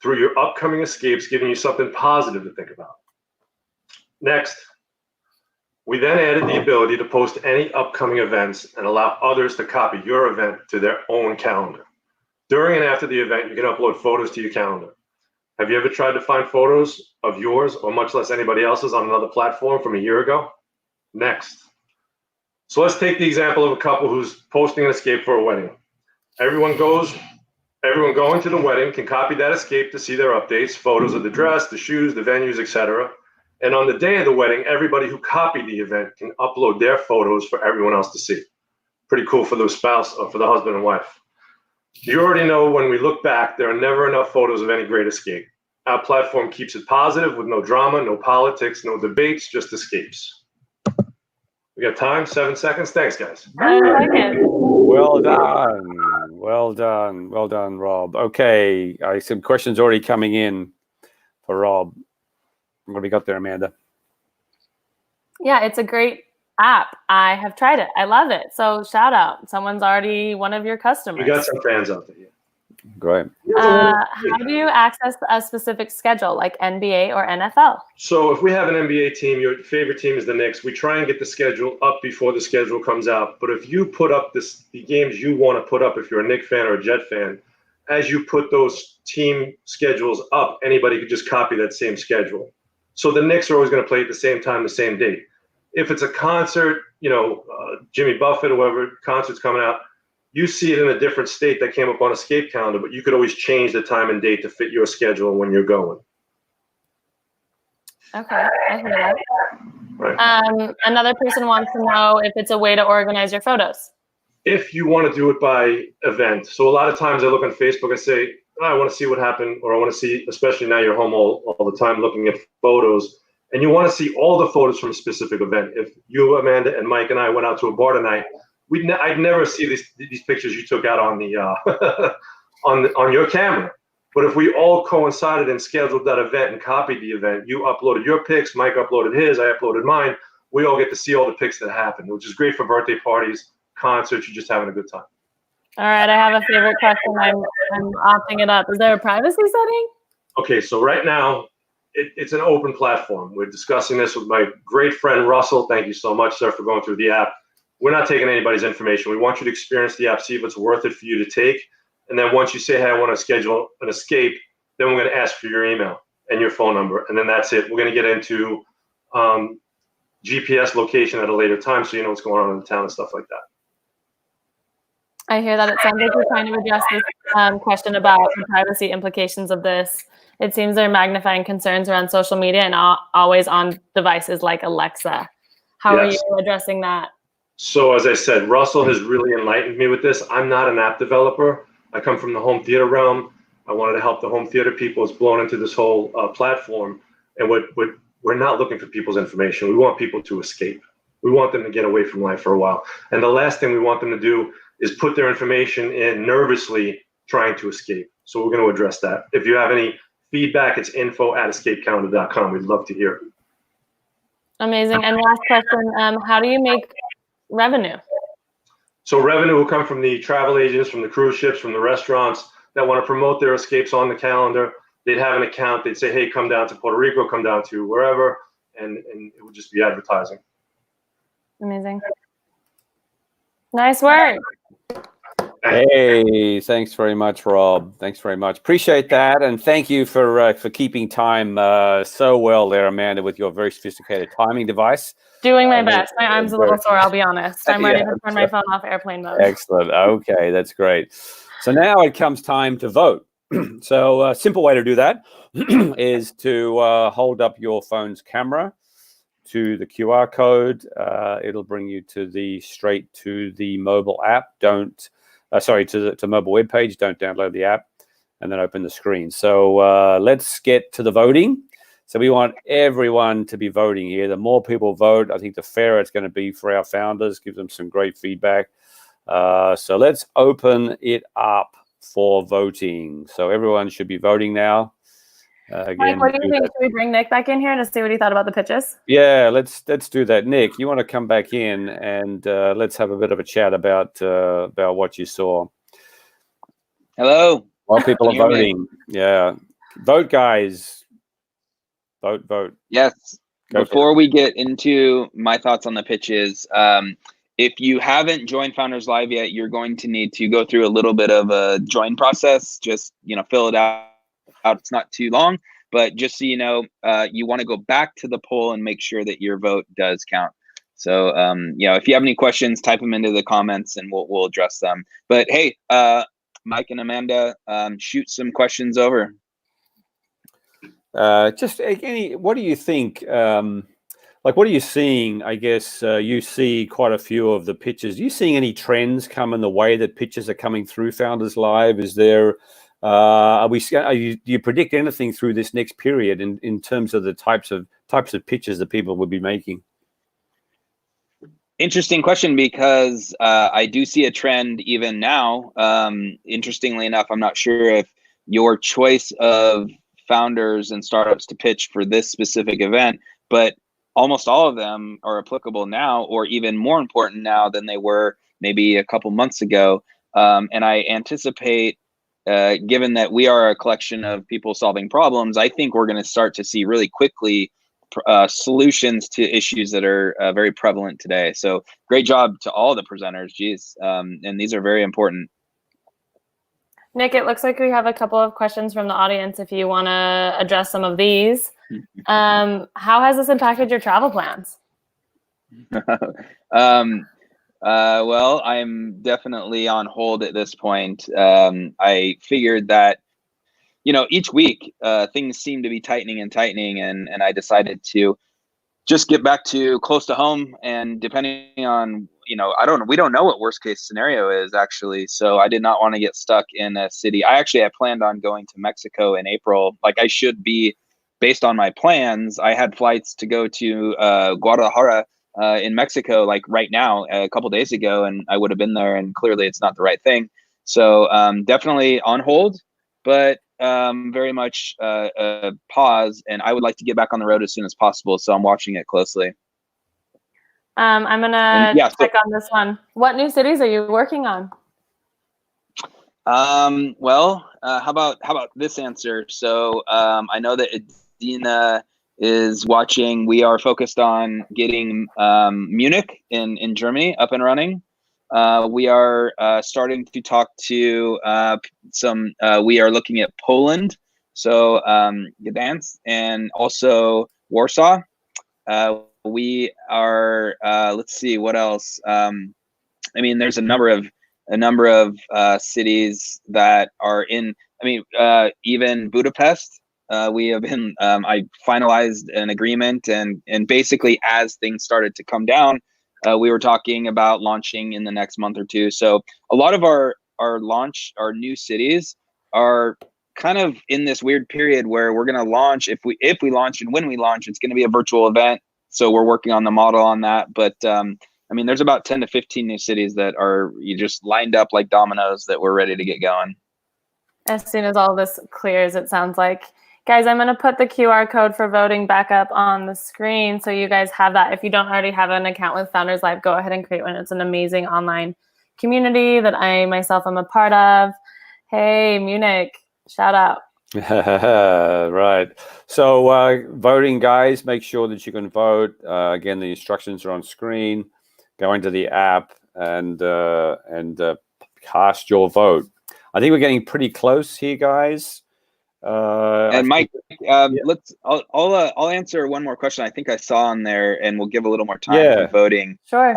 through your upcoming escapes, giving you something positive to think about. Next, we then added the ability to post any upcoming events and allow others to copy your event to their own calendar. During and after the event, you can upload photos to your calendar. Have you ever tried to find photos of yours or much less anybody else's on another platform from a year ago? Next. So let's take the example of a couple who's posting an escape for a wedding. Everyone going to the wedding can copy that escape to see their updates, photos of the dress, the shoes, the venues, etc. And on the day of the wedding, everybody who copied the event can upload their photos for everyone else to see. Pretty cool for the spouse or for the husband and wife. You already know when we look back, there are never enough photos of any great escape. Our platform keeps it positive with no drama, no politics, no debates, just escapes. We got time, 7 seconds. Thanks, guys. I like it. Well done, Rob. Okay, some questions already coming in for Rob. What do we got there, Amanda? Yeah, it's a great app. I have tried it. I love it. So shout out. Someone's already one of your customers. We got some fans out there. Great. How do you access a specific schedule like NBA or NFL? So if we have an NBA team, your favorite team is the Knicks, we try and get the schedule up before the schedule comes out. But if you put up the games you want to put up, if you're a Knicks fan or a Jet fan, as you put those team schedules up, anybody could just copy that same schedule. So the Knicks are always going to play at the same time, the same date. If it's a concert, Jimmy Buffett or whoever, concert's coming out, you see it in a different state that came up on Escape Calendar, but you could always change the time and date to fit your schedule when you're going. Okay, I hear that. Right. Another person wants to know if it's a way to organize your photos. If you want to do it by event. So a lot of times I look on Facebook and say, I want to see what happened, or I want to see, especially now you're home all the time looking at photos, and you want to see all the photos from a specific event. If you, Amanda, and Mike and I went out to a bar tonight, I'd never see these pictures you took out on the on your camera. But if we all coincided and scheduled that event and copied the event, you uploaded your pics, Mike uploaded his, I uploaded mine. We all get to see all the pics that happened, which is great for birthday parties, concerts. You're just having a good time. All right, I have a favorite question. I'm opting it up. Is there a privacy setting? Okay, so right now it's an open platform. We're discussing this with my great friend Russell. Thank you so much, sir, for going through the app. We're not taking anybody's information. We want you to experience the app, see if it's worth it for you to take. And then once you say, hey, I want to schedule an escape, then we're going to ask for your email and your phone number. And then that's it. We're going to get into GPS location at a later time so you know what's going on in the town and stuff like that. I hear that. It sounds like you're trying to address this question about the privacy implications of this. It seems there are magnifying concerns around social media and always on devices like Alexa. How are you addressing that? So as I said, Russell has really enlightened me with this. I'm not an app developer. I come from the home theater realm. I wanted to help the home theater people. It's blown into this whole platform. And we're not looking for people's information. We want people to escape. We want them to get away from life for a while. And the last thing we want them to do is put their information in nervously trying to escape. So we're going to address that. If you have any feedback, it's info@escapecalendar.com. We'd love to hear it. Amazing. And last question, how do you make revenue? So revenue will come from the travel agents, from the cruise ships, from the restaurants that want to promote their escapes on the calendar. They'd have an account. They'd say, hey, come down to Puerto Rico, come down to wherever, and it would just be advertising. Amazing. Nice work. Hey, thanks very much, Rob. Thanks very much. Appreciate that, and thank you for keeping time so well there, Amanda, with your very sophisticated timing device. Doing my best. My arm's a little sore, I'll be honest. I'm ready to turn my phone off airplane mode. Excellent. Okay, that's great. So now it comes time to vote. So a simple way to do that is to hold up your phone's camera to the QR code. It'll bring you straight to the mobile app. To the mobile web page. Don't download the app, and then open the screen. So let's get to the voting. So we want everyone to be voting here. The more people vote, I think the fairer it's going to be for our founders. Give them some great feedback. So let's open it up for voting. So everyone should be voting now. Again, Mike, what do you think? Should we bring Nick back in here to see what he thought about the pitches? Yeah, let's do that. Nick, you want to come back in and let's have a bit of a chat about what you saw. Hello. While people are voting, yeah, vote, guys. Vote. Yes. Before we get into my thoughts on the pitches, if you haven't joined Founders Live yet, you're going to need to go through a little bit of a join process. Just fill it out. It's not too long, but just so you know, you want to go back to the poll and make sure that your vote does count. So, if you have any questions, type them into the comments and we'll address them. But hey, Mike and Amanda, shoot some questions over. What do you think? What are you seeing? I guess you see quite a few of the pitches. Are you seeing any trends come in the way that pitches are coming through Founders Live? Is there? Do you predict anything through this next period in terms of the types of pitches that people will be making? Interesting question, because I do see a trend even now. Interestingly enough, I'm not sure if your choice of founders and startups to pitch for this specific event, but almost all of them are applicable now, or even more important now than they were maybe a couple months ago. And I anticipate, given that we are a collection of people solving problems, I think we're going to start to see really quickly solutions to issues that are very prevalent today. So great job to all the presenters. Geez. And these are very important. Nick, it looks like we have a couple of questions from the audience if you want to address some of these. How has this impacted your travel plans? Well, I'm definitely on hold at this point. I figured that, each week things seem to be tightening, and I decided to just get back to close to home. And depending on, we don't know what worst case scenario is actually. So I did not want to get stuck in a city. I planned on going to Mexico in April. Like I should be, based on my plans. I had flights to go to Guadalajara in Mexico, like right now, a couple days ago, and I would have been there, and clearly it's not the right thing. So definitely on hold, but very much a pause, and I would like to get back on the road as soon as possible. So I'm watching it closely. I'm gonna click on this one. What new cities are you working on? Well, how about this answer? So I know that Adina is watching. We are focused on getting Munich in Germany up and running. We are starting to talk to we are looking at Poland, so Gdansk, and also Warsaw. We are let's see what else. There's a number of cities that are in. Even Budapest. We have been. I finalized an agreement, and basically as things started to come down, we were talking about launching in the next month or two. So a lot of our new cities are kind of in this weird period where we're going to launch. If we launch and when we launch, it's going to be a virtual event. So we're working on the model on that. But I mean, there's about 10 to 15 new cities that are you just lined up like dominoes that we're ready to get going. As soon as all this clears, it sounds like. Guys, I'm going to put the QR code for voting back up on the screen so you guys have that. If you don't already have an account with Founders Live, go ahead and create one. It's an amazing online community that I myself am a part of. Hey, Munich, shout out. Right. So voting, guys, make sure that you can vote. Again, the instructions are on screen. Go into the app and cast your vote. I think we're getting pretty close here, guys. And Mike, I'll answer one more question I think I saw on there, and we'll give a little more time for voting. Sure.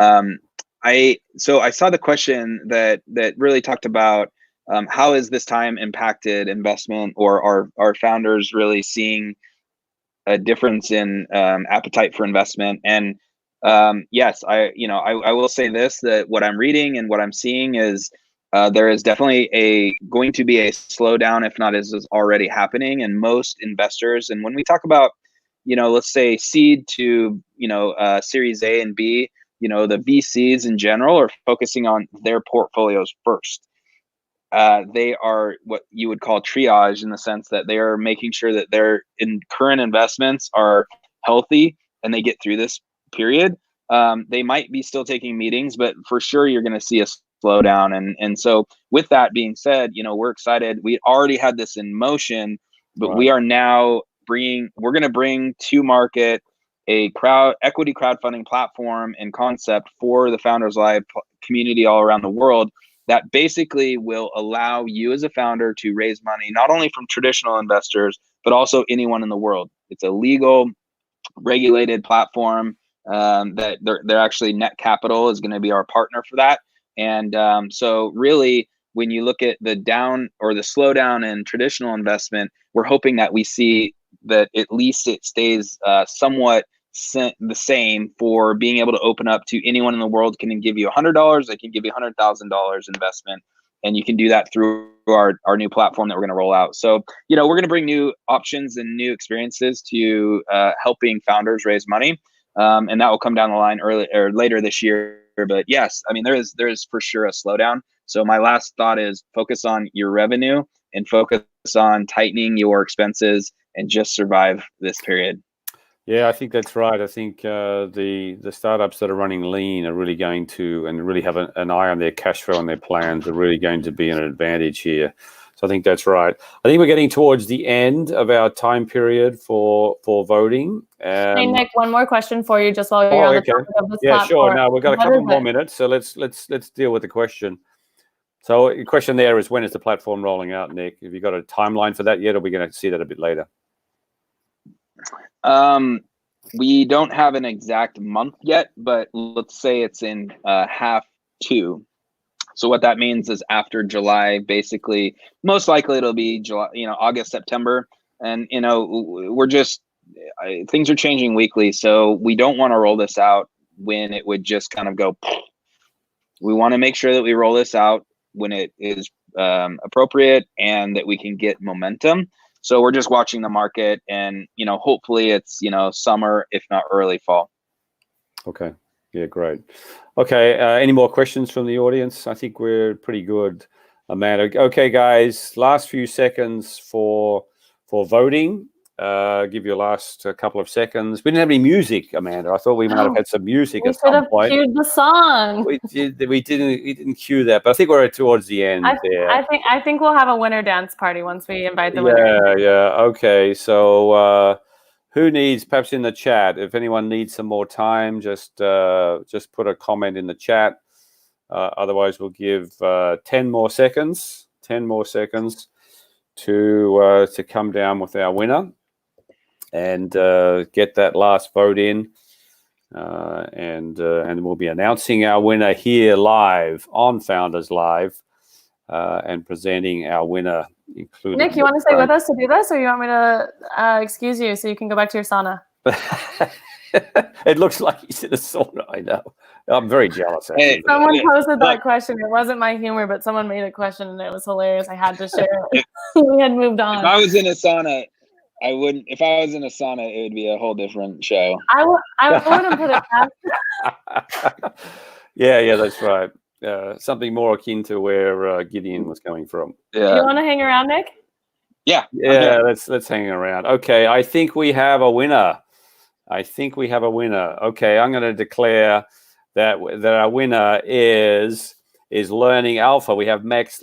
I saw the question that really talked about how has this time impacted investment, or are founders really seeing a difference in appetite for investment? And yes, I will say this, that what I'm reading and what I'm seeing is there is definitely going to be a slowdown, if not is already happening. And most investors, and when we talk about, let's say seed to, Series A and B, the VCs in general are focusing on their portfolios first. They are what you would call triage, in the sense that they are making sure that their current investments are healthy and they get through this period. They might be still taking meetings, but for sure you're going to see a slowdown. And so with that being said, we're excited. We already had this in motion, but we are now we're going to bring to market a equity crowdfunding platform and concept for the Founders Live community all around the world that basically will allow you as a founder to raise money, not only from traditional investors, but also anyone in the world. It's a legal, regulated platform that they're actually Net Capital is going to be our partner for that. And so really, when you look at the slowdown in traditional investment, we're hoping that we see that at least it stays somewhat the same for being able to open up to anyone in the world. Can give you $100, they can give you $100,000 investment, and you can do that through our new platform that we're going to roll out. So, we're going to bring new options and new experiences to helping founders raise money, and that will come down the line later this year. But yes, I mean, there is for sure a slowdown. So my last thought is focus on your revenue and focus on tightening your expenses and just survive this period. Yeah, I think that's right. I think the startups that are running lean are really going to, and really have an eye on their cash flow and their plans, are really going to be an advantage here. So I think that's right. I think we're getting towards the end of our time period for voting. Hey, Nick, one more question for you, just while you're on the topic of this platform. Sure. No, we've got a couple more minutes, so let's deal with the question. So the question there is, when is the platform rolling out, Nick? Have you got a timeline for that yet, or are we going to see that a bit later? We don't have an exact month yet, but let's say it's in half two. So what that means is after July, basically, most likely it'll be July, August, September. And, we're just, things are changing weekly. So we don't want to roll this out when it would just kind of go. We want to make sure that we roll this out when it is appropriate and that we can get momentum. So we're just watching the market, and, hopefully it's, summer, if not early fall. Okay. Yeah, great. Okay. Any more questions from the audience? I think we're pretty good, Amanda. Okay, guys, last few seconds for voting. Give you a last couple of seconds. We didn't have any music, Amanda. I thought we might have had some music at some point. We should have cued the song. We didn't cue that, but I think we're towards the end there. I think we'll have a winner dance party once we invite the winner. Yeah. Okay. So who needs, perhaps in the chat, if anyone needs some more time, just put a comment in the chat. Otherwise, we'll give 10 more seconds. 10 more seconds to come down with our winner and get that last vote in, and we'll be announcing our winner here live on Founders Live, and presenting our winner, including Nick. You want to stay with us to do this, or you want me to excuse you so you can go back to your sauna? It looks like he's in a sauna. I know. I'm very jealous. Hey, someone posted that question. It wasn't my humor, but someone made a question and it was hilarious. I had to share it. We had moved on. If I was in a sauna, I wouldn't. If I was in a sauna, it would be a whole different show. I wouldn't put it past. Yeah, that's right. Something more akin to where Gideon was coming from. Yeah. You want to hang around, Nick? Yeah. Yeah, let's hang around. Okay, I think we have a winner. Okay, I'm going to declare that our winner is Learning Alpha. We have Max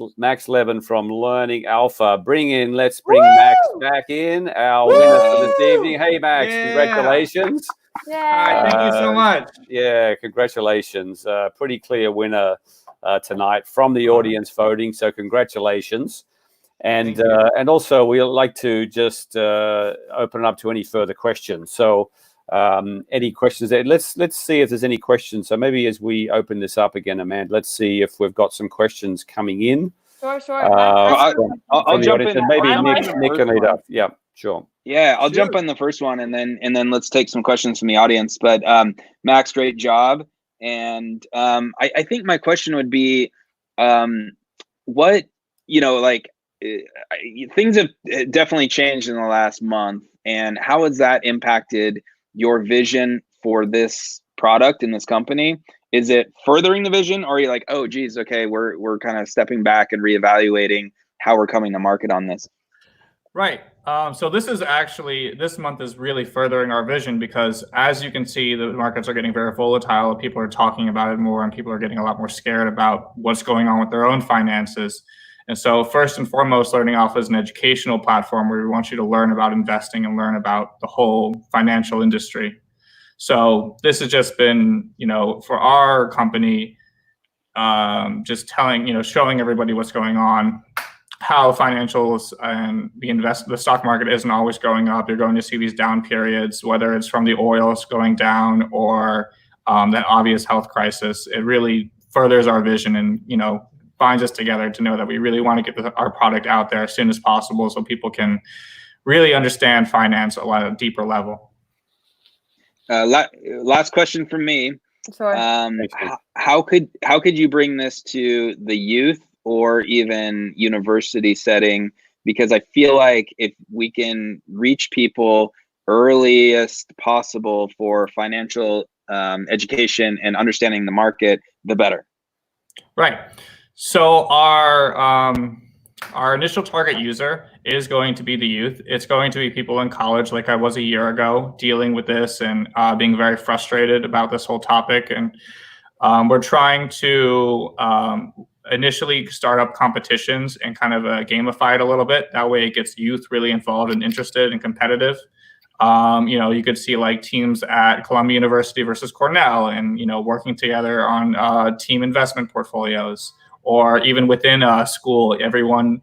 Levin from Learning Alpha. Let's bring Max back in, our winner for this evening. Hey, Max, congratulations. Hi, thank you so much. Yeah, congratulations. Pretty clear winner tonight from the audience voting. So congratulations. And also we'd like to just open it up to any further questions. So any questions there? Let's see if there's any questions. So maybe as we open this up again, Amanda, let's see if we've got some questions coming in. Sure. I'll jump in. Maybe Nick can lead up. Yeah, sure. Yeah, I'll jump on the first one, and then let's take some questions from the audience. But Max, great job. And I think my question would be, what, things have definitely changed in the last month, and how has that impacted your vision for this product in this company? Is it furthering the vision, or are you like, oh geez, okay, we're kind of stepping back and reevaluating how we're coming to market on this? Right. So this month is really furthering our vision, because as you can see, the markets are getting very volatile. People are talking about it more, and people are getting a lot more scared about what's going on with their own finances. And so first and foremost, Learning Alpha is an educational platform where we want you to learn about investing and learn about the whole financial industry. So this has just been, for our company, just showing everybody what's going on, how financials and the stock market isn't always going up. You're going to see these down periods, whether it's from the oils going down or that obvious health crisis. It really furthers our vision and, binds us together to know that we really want to get our product out there as soon as possible so people can really understand finance at a deeper level. Last question from me. Sure. How could you bring this to the youth or even university setting? Because I feel like if we can reach people earliest possible for financial education and understanding the market, the better. Right. So our initial target user is going to be the youth. It's going to be people in college, like I was a year ago, dealing with this and being very frustrated about this whole topic. And we're trying to initially start up competitions and kind of gamify it a little bit. That way it gets youth really involved and interested and competitive. You could see like teams at Columbia University versus Cornell and, working together on team investment portfolios, or even within a school, everyone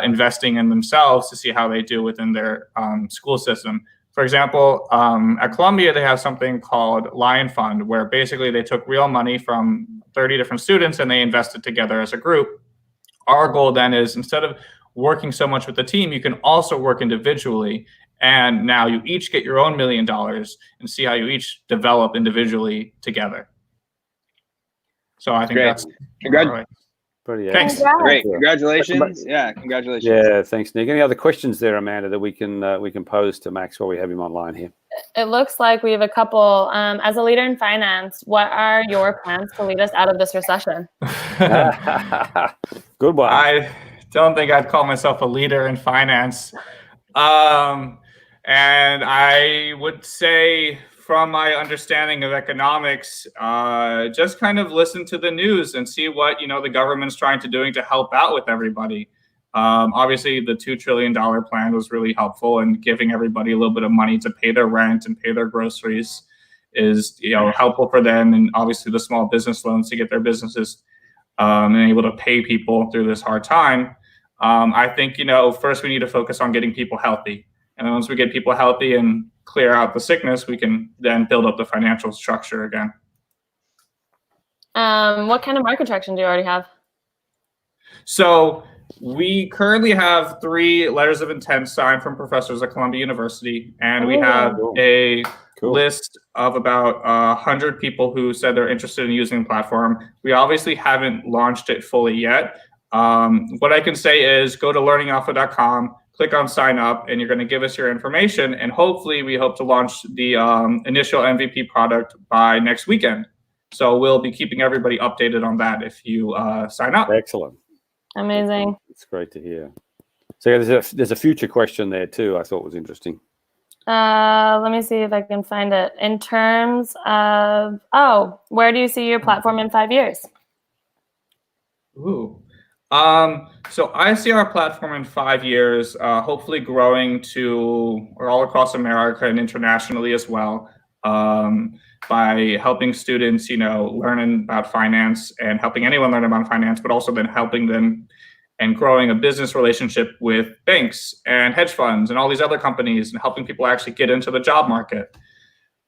investing in themselves to see how they do within their school system. For example, at Columbia, they have something called Lion Fund, where basically they took real money from 30 different students and they invested together as a group. Our goal then is, instead of working so much with the team, you can also work individually. And now you each get your own $1 million and see how you each develop individually together. So I think that's Brilliant. Thanks. Great. Congratulations. Yeah, congratulations. Yeah, thanks, Nick. Any other questions there, Amanda, that we can pose to Max while we have him online here? It looks like we have a couple. As a leader in finance, what are your plans to lead us out of this recession? Good one. I don't think I'd call myself a leader in finance. And I would say, from my understanding of economics, just kind of listen to the news and see what the government's trying to doing to help out with everybody. Obviously, the $2 trillion plan was really helpful, and giving everybody a little bit of money to pay their rent and pay their groceries is helpful for them, and obviously the small business loans to get their businesses and able to pay people through this hard time. I think first we need to focus on getting people healthy. And then once we get people healthy and clear out the sickness, we can then build up the financial structure again. What kind of market traction do you already have? So we currently have 3 letters of intent signed from professors at Columbia University. And we have a list of about 100 people who said they're interested in using the platform. We obviously haven't launched it fully yet. What I can say is go to learningalpha.com, click on sign up, and you're going to give us your information. And hopefully we hope to launch the initial MVP product by next weekend. So we'll be keeping everybody updated on that if you sign up. Excellent. Amazing. It's great to hear. So there's a future question there too. I thought was interesting. Let me see if I can find it. In terms of, where do you see your platform in 5 years? Ooh. So I see our platform in 5 years, hopefully growing to all across America and internationally as well, by helping students, learn about finance and helping anyone learn about finance, but also then helping them and growing a business relationship with banks and hedge funds and all these other companies and helping people actually get into the job market.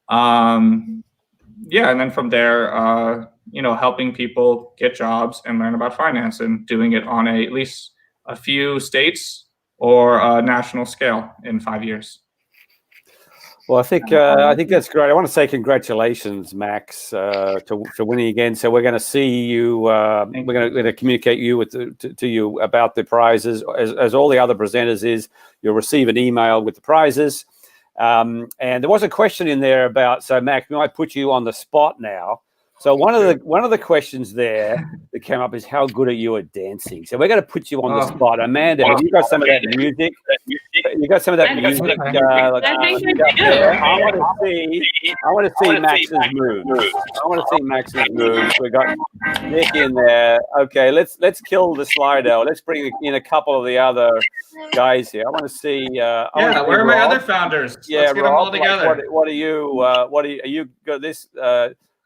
Yeah, and then from there, helping people get jobs and learn about finance and doing it on at least a few states or a national scale in 5 years. Well, I think that's great. I want to say congratulations, Max, to winning again. So we're going to see you. We're going to communicate to you about the prizes, as all the other presenters is. You'll receive an email with the prizes. And there was a question in there about. So Max, we might put you on the spot now. So one of the questions there that came up is how good are you at dancing? So we're going to put you on the spot. Amanda, have you got some of that music? You got some of that music? I want to see Max's moves. I want to see Max's moves. We got Nick in there. Okay, let's kill the Slido. Let's bring in a couple of the other guys here. I want to see. Where are my other founders? Yeah, let's get Rob, them all together. What are you? Are you got this?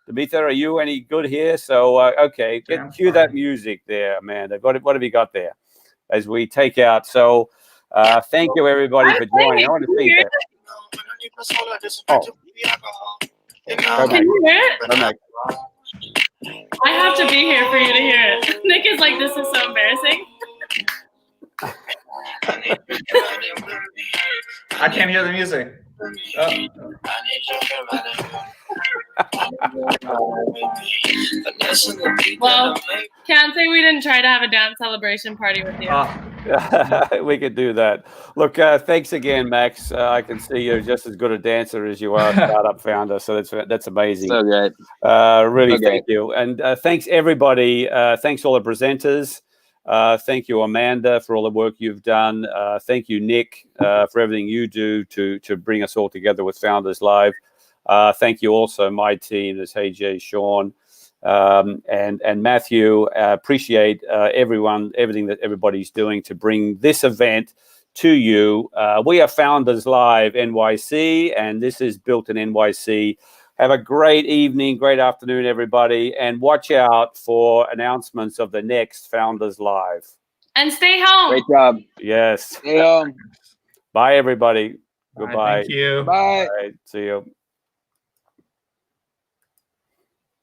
Demeter, are you any good here? So, okay, cue that music there, Amanda. What have you got there as we take out? So, thank you, everybody, for joining. I want to see that. Can you hear it? I have to be here for you to hear it. Nick is like, this is so embarrassing. I can't hear the music. Well, can't say we didn't try to have a dance celebration party with you. We could do that. Look, thanks again, Max. I can see you're just as good a dancer as you are a startup founder. So that's amazing. So good. Really, thank you. And thanks, everybody. Thanks, all the presenters. Thank you, Amanda, for all the work you've done. Thank you, Nick, for everything you do to bring us all together with Founders Live. Thank you also, my team. There's AJ, Sean, and Matthew. Appreciate everything that everybody's doing to bring this event to you. We are Founders Live NYC, and this is Built in NYC. Have a great evening, great afternoon, everybody, and watch out for announcements of the next Founders Live. And stay home. Great job. Yes. Stay home. Bye, everybody. Goodbye. Thank you. Bye. All right, see you.